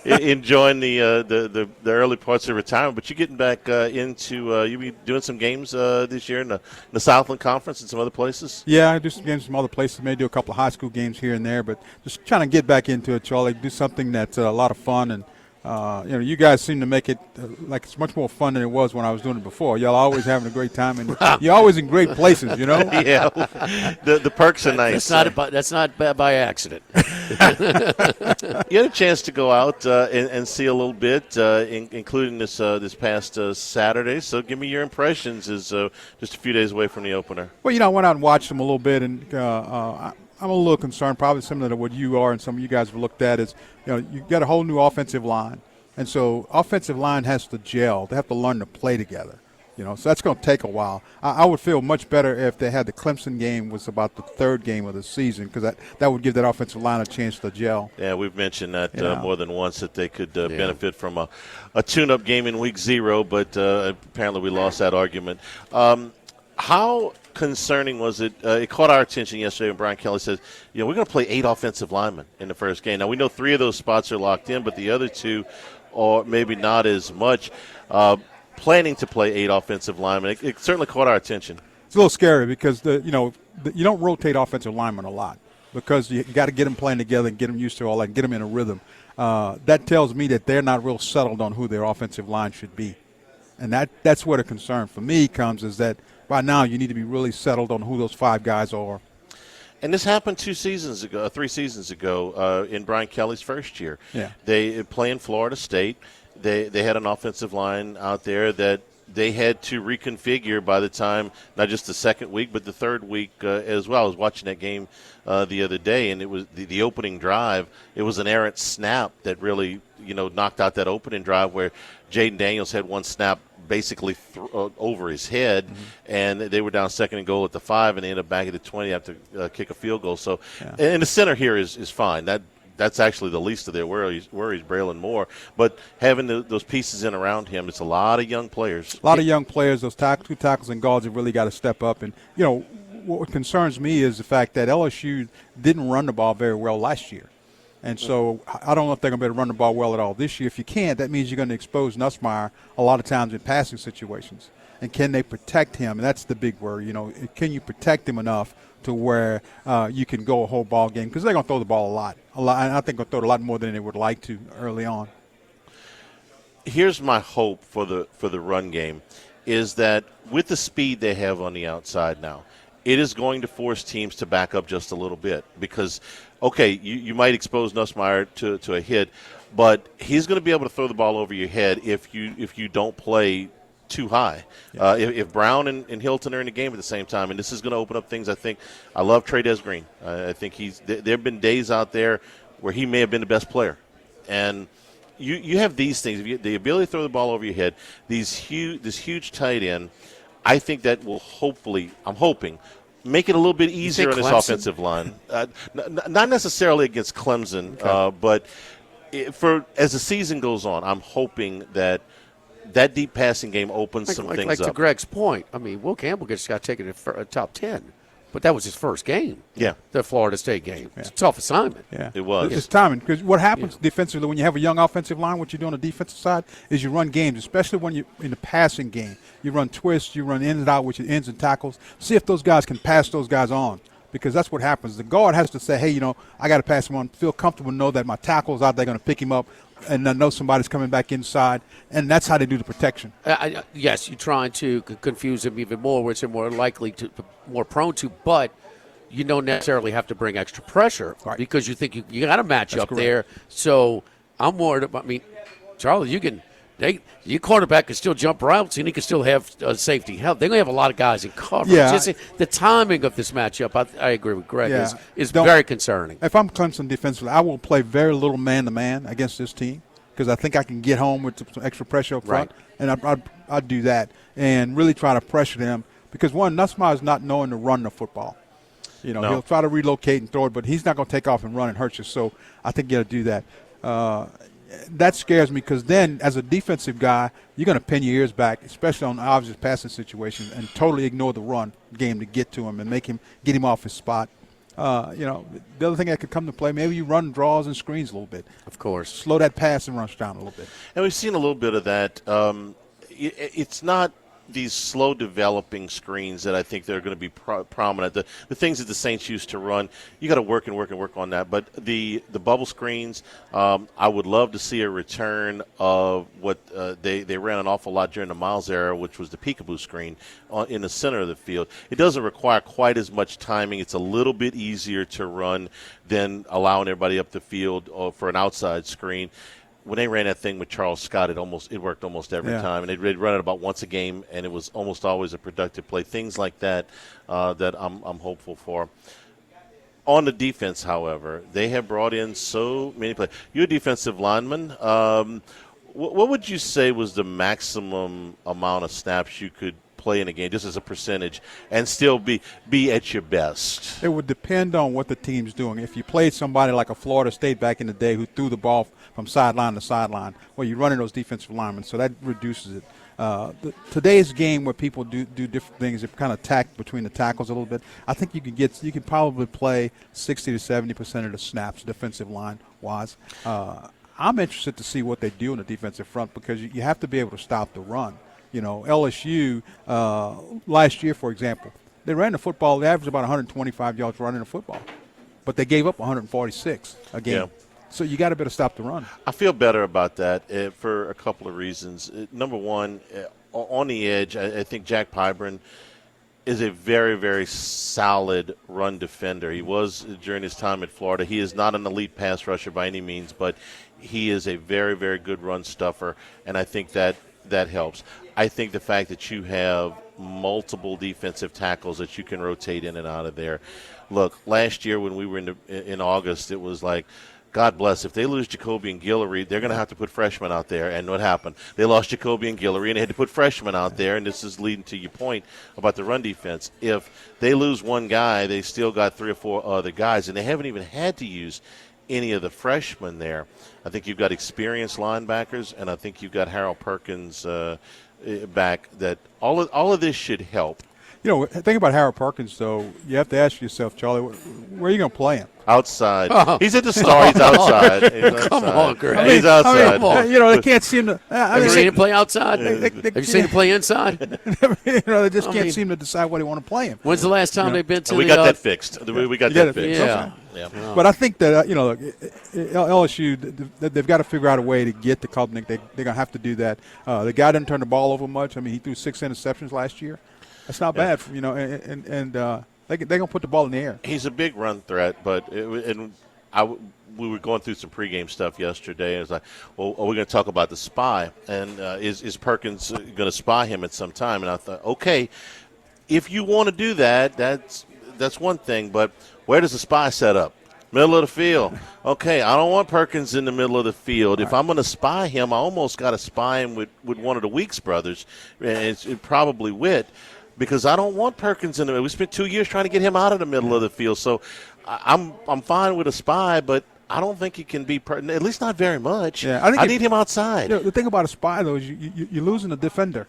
enjoying the early parts of retirement. But you're getting back into you'll be doing some games this year in the Southland Conference and some other places. Yeah, I do some games in some other places. Maybe do a couple of high school games here and there, but just trying to get back into it, Charlie. Do something that's a lot of fun and. You guys seem to make it like it's much more fun than it was when I was doing it before. Y'all always having a great time, and you're always in great places, you know? Yeah, the perks are nice. That's not by accident. You had a chance to go out and see a little bit, including this past Saturday. So give me your impressions as just a few days away from the opener. Well, I went out and watched them a little bit, and I'm a little concerned, probably similar to what you are and some of you guys have looked at is, you got a whole new offensive line. And so offensive line has to gel. They have to learn to play together. So that's going to take a while. I would feel much better if they had the Clemson game was about the third game of the season, because that would give that offensive line a chance to gel. Yeah, we've mentioned that more than once, that they could benefit from a tune-up game in week 0, but apparently we lost that argument. How concerning was it? It caught our attention yesterday when Brian Kelly says, we're going to play 8 offensive linemen in the first game. Now, we know 3 of those spots are locked in, but the other 2 are maybe not as much. Planning to play 8 offensive linemen, it certainly caught our attention. It's a little scary because, you don't rotate offensive linemen a lot because you got to get them playing together and get them used to all that and get them in a rhythm. That tells me that they're not real settled on who their offensive line should be. And that's where the concern for me comes, is that by now you need to be really settled on who those 5 guys are. And this happened 3 seasons ago in Brian Kelly's first year. Yeah. They play in Florida State. They had an offensive line out there that they had to reconfigure by the time, not just the second week, but the third week as well. I was watching that game the other day, and it was the opening drive. It was an errant snap that really, knocked out that opening drive where Jaden Daniels had one snap basically over his head, and they were down 2nd and goal at the 5, and they ended up back at the 20 after kick a field goal. So, and the center here is fine. That's actually the least of their worries, Braylon Moore. But having those pieces in around him, it's a lot of young players. A lot of young players. Those two tackles and guards have really got to step up. And, what concerns me is the fact that LSU didn't run the ball very well last year. And so I don't know if they're going to be able to run the ball well at all this year. If you can't, that means you're going to expose Nussmeier a lot of times in passing situations. And can they protect him? And that's the big worry. Can you protect him enough to where you can go a whole ball game? Because they're going to throw the ball a lot. And I think they'll throw it a lot more than they would like to early on. Here's my hope for the run game is that with the speed they have on the outside now, it is going to force teams to back up just a little bit because, okay, you might expose Nussmeier to a hit, but he's going to be able to throw the ball over your head if you don't play too high. Yeah. If Brown and Hilton are in the game at the same time, and this is going to open up things, I think. I love Trey Green. I think there have been days out there where he may have been the best player. And you have these things, the ability to throw the ball over your head, this huge tight end, I think that will I'm hoping, make it a little bit easier on this offensive line. Not necessarily against Clemson, okay. But as the season goes on, I'm hoping that deep passing game opens some things up. Like to Greg's point, I mean, Will Campbell just got taken in top 10. But that was his first game. Yeah. The Florida State game. It's a tough assignment. Yeah. It was. It's timing. Because what happens defensively when you have a young offensive line, what you do on the defensive side is you run games, especially when you're in the passing game. You run twists, you run in and out, which is ends and tackles. See if those guys can pass those guys on. Because that's what happens. The guard has to say, hey, I got to pass him on, feel comfortable, know that my tackle's out there going to pick him up, and I know somebody's coming back inside. And that's how they do the protection. Yes, you're trying to confuse him even more, which they're more likely to, more prone to, but you don't necessarily have to bring extra pressure because you think you got a match up there. So I'm worried about, Charlie, your quarterback can still jump routes and he can still have safety help. They're going to have a lot of guys in coverage. Yeah. The timing of this matchup, I agree with Greg, is very concerning. If I'm Clemson defensively, I will play very little man-to-man against this team because I think I can get home with some extra pressure up front. And I'd do that and really try to pressure them because, one, Nussmeier is not knowing to run the football. He'll try to relocate and throw it, but he's not going to take off and run and hurt you. So I think you got to do that. That scares me because then, as a defensive guy, you're going to pin your ears back, especially on obvious passing situations, and totally ignore the run game to get to him and get him off his spot. The other thing that could come to play, maybe you run draws and screens a little bit. Of course. Slow that pass and rush down a little bit. And we've seen a little bit of that. It's not these slow developing screens that I think they're going to be prominent. The things that the Saints used to run, you got to work on that. But the bubble screens, I would love to see a return of what they ran an awful lot during the Miles era, which was the peekaboo screen in the center of the field. It doesn't require quite as much timing. It's a little bit easier to run than allowing everybody up the field for an outside screen. When they ran that thing with Charles Scott, it worked almost every time, and they'd run it about once a game, and it was almost always a productive play. Things like that that I'm hopeful for. On the defense, however, they have brought in so many players. You're a defensive lineman. What would you say was the maximum amount of snaps you could play in a game, just as a percentage, and still be at your best? It would depend on what the team's doing. If you played somebody like a Florida State back in the day who threw the ball from sideline to sideline, well, you're running those defensive linemen, so that reduces it. Today's game where people do different things, they kind of tack between the tackles a little bit. I think you can probably play 60 to 70% of the snaps defensive line wise. I'm interested to see what they do on the defensive front because you have to be able to stop the run. LSU last year, for example, they ran the football. They averaged about 125 yards running the football, but they gave up 146 a game. Yeah. So you got to be able to stop the run. I feel better about that for a couple of reasons. Number one, on the edge, I think Jack Pyburn, is a very, very solid run defender. He was during his time at Florida. He is not an elite pass rusher by any means, but he is a very, very good run stuffer, and I think that helps. I think the fact that you have multiple defensive tackles that you can rotate in and out of there. Look, last year when we were in August, it was like, God bless, if they lose Jacoby and Guillory, they're going to have to put freshmen out there. And what happened? They lost Jacoby and Guillory, and they had to put freshmen out there, and this is leading to your point about the run defense. If they lose one guy, they still got 3 or 4 other guys, and they haven't even had to use any of the freshmen there. I think you've got experienced linebackers, and I think you've got Harold Perkins back. That all of this should help. You know, think about Harold Perkins, though. You have to ask yourself, Charlie, where are you going to play him? Outside. He's at the Star. He's outside. Come on, Greg. He's outside. You know, they can't seem to. Have you seen him play outside? Have you seen him play inside? You know, they just can't seem to decide where they want to play him. When's the last time they've been to we got that fixed. We got that fixed. Yeah. Yeah. But I think that, LSU, they've got to figure out a way to get to Klubnik. They're going to have to do that. The guy didn't turn the ball over much. I mean, he threw 6 interceptions last year. That's not bad, and they're going to put the ball in the air. He's a big run threat, but we were going through some pregame stuff yesterday, and it's like, well, are we going to talk about the spy? And is Perkins going to spy him at some time? And I thought, okay, if you want to do that, that's one thing, but where does the spy set up? Middle of the field. Okay, I don't want Perkins in the middle of the field. If I'm going to spy him, I almost got to spy him with one of the Weeks brothers, and it's probably Witt, because I don't want Perkins in the middle. We spent 2 years trying to get him out of the middle of the field. So I'm fine with a spy, but I don't think he can be at least not very much. Yeah, I need him outside. The thing about a spy, though, is you're losing a defender.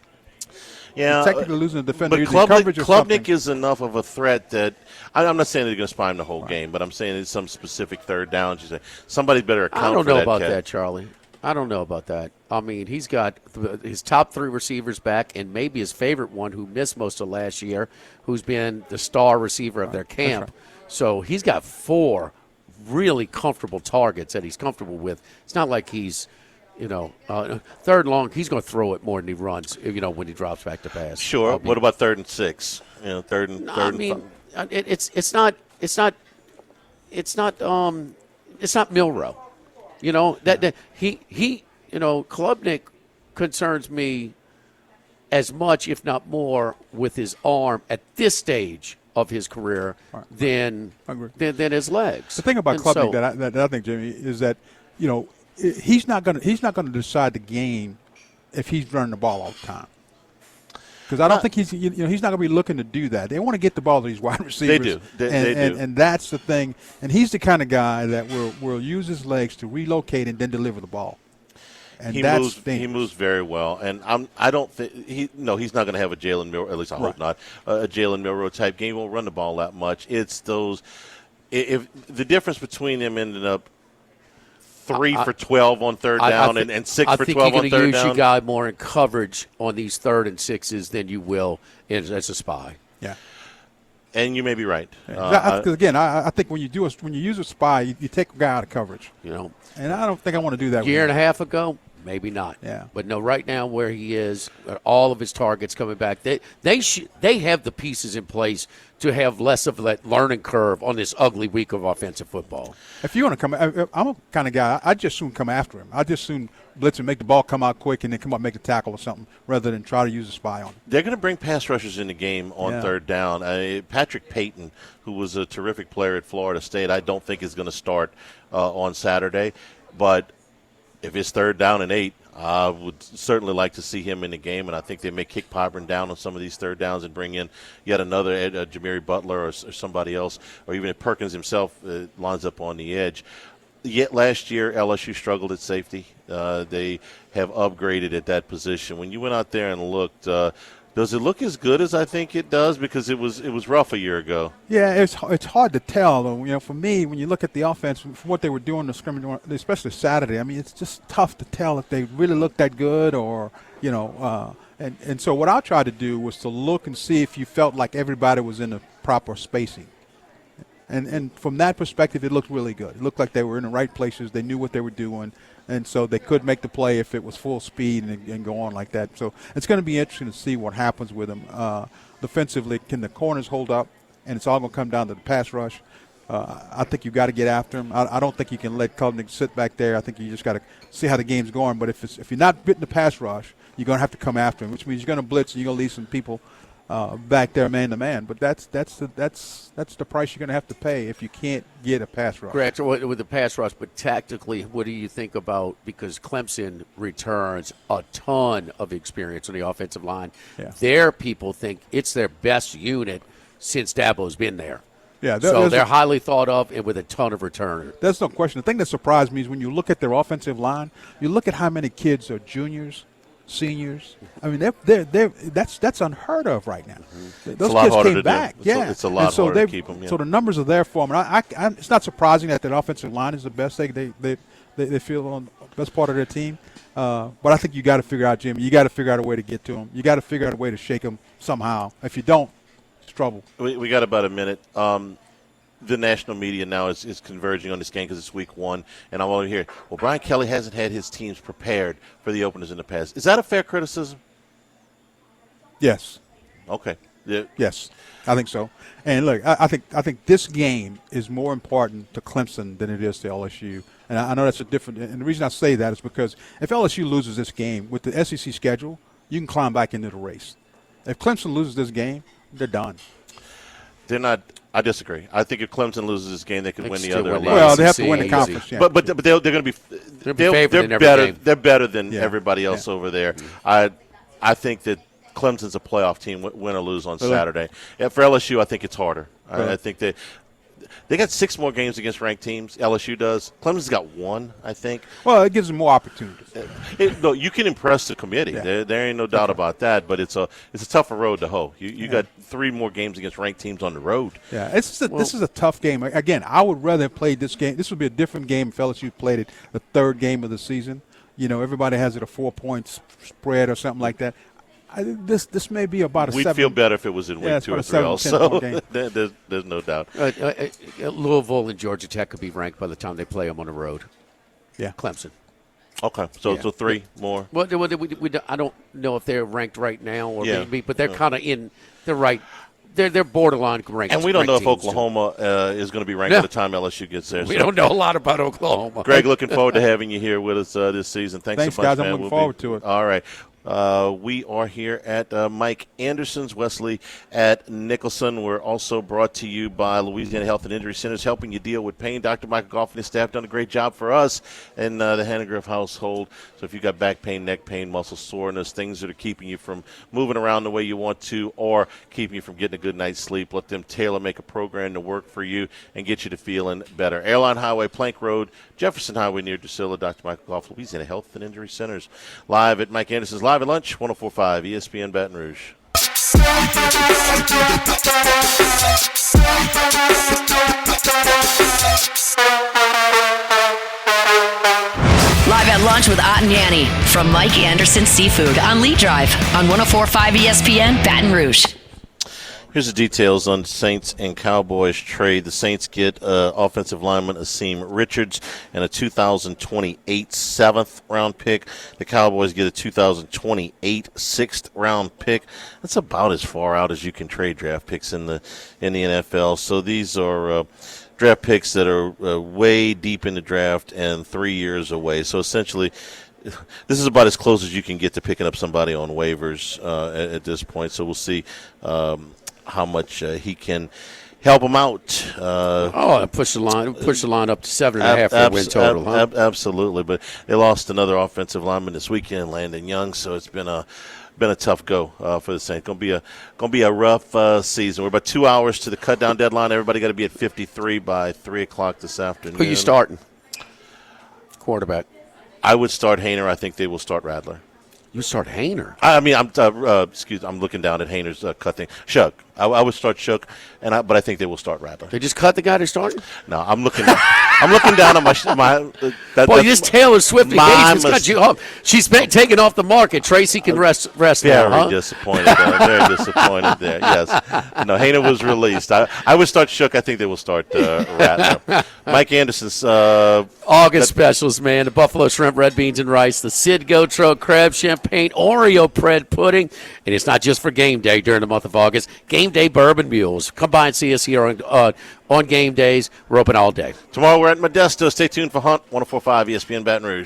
Yeah, you're technically losing a defender. But Klubnik is enough of a threat that I'm not saying they're going to spy him the whole game, but I'm saying it's some specific third downs. You say somebody better account for that. I don't know about that, Charlie. I don't know about that. I mean, he's got his top 3 receivers back, and maybe his favorite one, who missed most of last year, who's been the star receiver of their camp. Right. So he's got 4 really comfortable targets that he's comfortable with. It's not like he's, third and long, he's going to throw it more than he runs, when he drops back to pass. Sure. What about 3rd and 6? Third and it's not Milroe. Klubnik concerns me as much, if not more, with his arm at this stage of his career than his legs. The thing about Klubnik that I think, Jimmy, is that he's not going to decide the game if he's running the ball all the time. Because I don't think he's not going to be looking to do that. They want to get the ball to these wide receivers. They do. They do. And that's the thing. And he's the kind of guy that will use his legs to relocate and then deliver the ball. And he moves very well. And I don't think he's not going to have a Jalen Milroe. At least I hope not a Jalen Milroe type game. He won't run the ball that much. It's those. If the difference between them ended up 3 for 12 on third down and 6 for 12 on third down. I think you're going to use your guy more in coverage on these 3rd and 6s than you will as a spy. Yeah. And you may be right. Because again, I think when you use a spy, you take a guy out of coverage. And I don't think I want to do that. A year and a half ago, maybe not. Yeah. But no, right now where he is, all of his targets coming back, they have the pieces in place to have less of that learning curve on this ugly week of offensive football. If you want to come, I'm a kind of guy, I'd just soon come after him. I'd just soon blitz and make the ball come out quick and then come up and make a tackle or something rather than try to use a spy on him. They're going to bring pass rushers in the game on third down. Patrick Payton, who was a terrific player at Florida State, I don't think is going to start on Saturday. But if it's 3rd down and 8, I would certainly like to see him in the game, and I think they may kick Pyburn down on some of these 3rd downs and bring in yet another Jamari Butler or somebody else, or even if Perkins himself lines up on the edge. Yet last year, LSU struggled at safety. They have upgraded at that position. When you went out there and looked, does it look as good as I think it does? Because it was rough a year ago. Yeah, it's hard to tell, though. For me, when you look at the offense, from what they were doing in the scrimmage, especially Saturday, I mean, it's just tough to tell if they really look that good or, and so what I tried to do was to look and see if you felt like everybody was in the proper spacing. And from that perspective, it looked really good. It looked like they were in the right places. They knew what they were doing. And so they could make the play if it was full speed and go on like that. So it's going to be interesting to see what happens with them. Defensively, can the corners hold up? And it's all going to come down to the pass rush. I think you've got to get after him. I don't think you can let Kovnick sit back there. I think you just got to see how the game's going. But if you're not getting the pass rush, you're going to have to come after him, which means you're going to blitz and you're going to leave some people back there man to man. But that's the price you're going to have to pay if you can't get a pass rush. Correct, with the pass rush. But tactically, what do you think about, because Clemson returns a ton of experience on the offensive line. Yeah. Their people think it's their best unit since Dabo's been there. Yeah, so they're highly thought of and with a ton of return. There's no question. The thing that surprised me is when you look at their offensive line, you look at how many kids are juniors, seniors. I mean, that's unheard of right now. It's Those a lot kids harder came to back. do. Yeah, It's a lot harder to keep them. Yeah. So the numbers are there for them. It's not surprising that the offensive line is the best they feel on the best part of their team. But I think you got to figure out, Jimmy. You got to figure out a way to get to them. You got to figure out a way to shake them somehow. If you don't, it's trouble. We got about a minute. The national media now is converging on this game because it's week 1, and I want to hear, well, Brian Kelly hasn't had his teams prepared for the openers in the past. Is that a fair criticism? Yes. Okay. Yeah. Yes, I think so. And look, I think this game is more important to Clemson than it is to LSU. And I know that's a different – and the reason I say that is because if LSU loses this game with the SEC schedule, you can climb back into the race. If Clemson loses this game, they're done. They're not – I disagree. I think if Clemson loses this game, they could win the other. Well, they have to win the conference. Yeah. But they're going to be – they're better. They're better than everybody else over there. I think that Clemson's a playoff team, win or lose on Saturday. Yeah, for LSU, I think it's harder. I think they got 6 more games against ranked teams. LSU does. Clemson's got 1, I think. Well, it gives them more opportunities. No, you can impress the committee. Yeah. There ain't no doubt about that. But it's a tougher road to hoe. You got 3 more games against ranked teams on the road. Yeah, this is a tough game. Again, I would rather have played this game. This would be a different game if LSU played it the 3rd game of the season. You know, everybody has it a 4-point spread or something like that. This may be about a 7. We'd feel better if it was in week 2 or 3 also. There's no doubt. Louisville and Georgia Tech could be ranked by the time they play them on the road. Yeah. Clemson. Okay, so 3 more. Well, I don't know if they're ranked right now or maybe, but they're kind of in the right. They're borderline ranked. And we don't know if Oklahoma is going to be ranked by the time LSU gets there. We don't know a lot about Oklahoma. Greg, looking forward to having you here with us this season. Thanks so much, guys. man. I'm looking forward to it. All right. We are here at Mike Anderson's, Wesley at Nicholson. We're also brought to you by Louisiana Health and Injury Centers, helping you deal with pain. Dr. Michael Goff and his staff done a great job for us in the Hannegriff household. So if you got back pain, neck pain, muscle soreness, things that are keeping you from moving around the way you want to or keeping you from getting a good night's sleep, let them make a program to work for you and get you to feeling better. Airline Highway, Plank Road, Jefferson Highway near Drusilla. Dr. Michael Goff, Louisiana Health and Injury Centers. Live at Mike Anderson's Live at Lunch, 104.5 ESPN Baton Rouge. Live at Lunch with Ott and Yanni from Mike Anderson Seafood on Lee Drive on 104.5 ESPN Baton Rouge. Here's the details on Saints and Cowboys trade. The Saints get offensive lineman Asim Richards and a 2028 7th-round pick. The Cowboys get a 2028 6th-round pick. That's about as far out as you can trade draft picks in the NFL. So these are draft picks that are way deep in the draft and 3 years away. So essentially, this is about as close as you can get to picking up somebody on waivers at this point. So we'll see how much he can help them out. Push the line up to 7.5 for a win total. Huh? Absolutely, but they lost another offensive lineman this weekend, Landon Young. So it's been a tough go for the Saints. Gonna be a rough season. We're about 2 hours to the cut down deadline. Everybody got to be at 53 by 3:00 this afternoon. Who you starting? Quarterback. I would start Haener. I think they will start Radler. You start Haener? I mean, I'm looking down at Haener's cut thing. Shook. I would start Shook, but I think they will start Radler. They just cut the guy they're starting? No, I'm looking. I'm looking down at my Boy, this Taylor Swift engagement's got you up. She's taken off the market. Tracy can rest now, huh? Very disappointed there. Very disappointed there. Yes. No, Hannah was released. I would start shook. I think they will start rattling. Mike Anderson's August specials, man. The buffalo shrimp, red beans, and rice. The Sid Gotro crab champagne Oreo bread pudding. And it's not just for game day during the month of August. Game day bourbon mules. Come by and see us here on game days. We're open all day. Tomorrow we're at Modesto. Stay tuned for Hunt 104.5 ESPN Baton Rouge.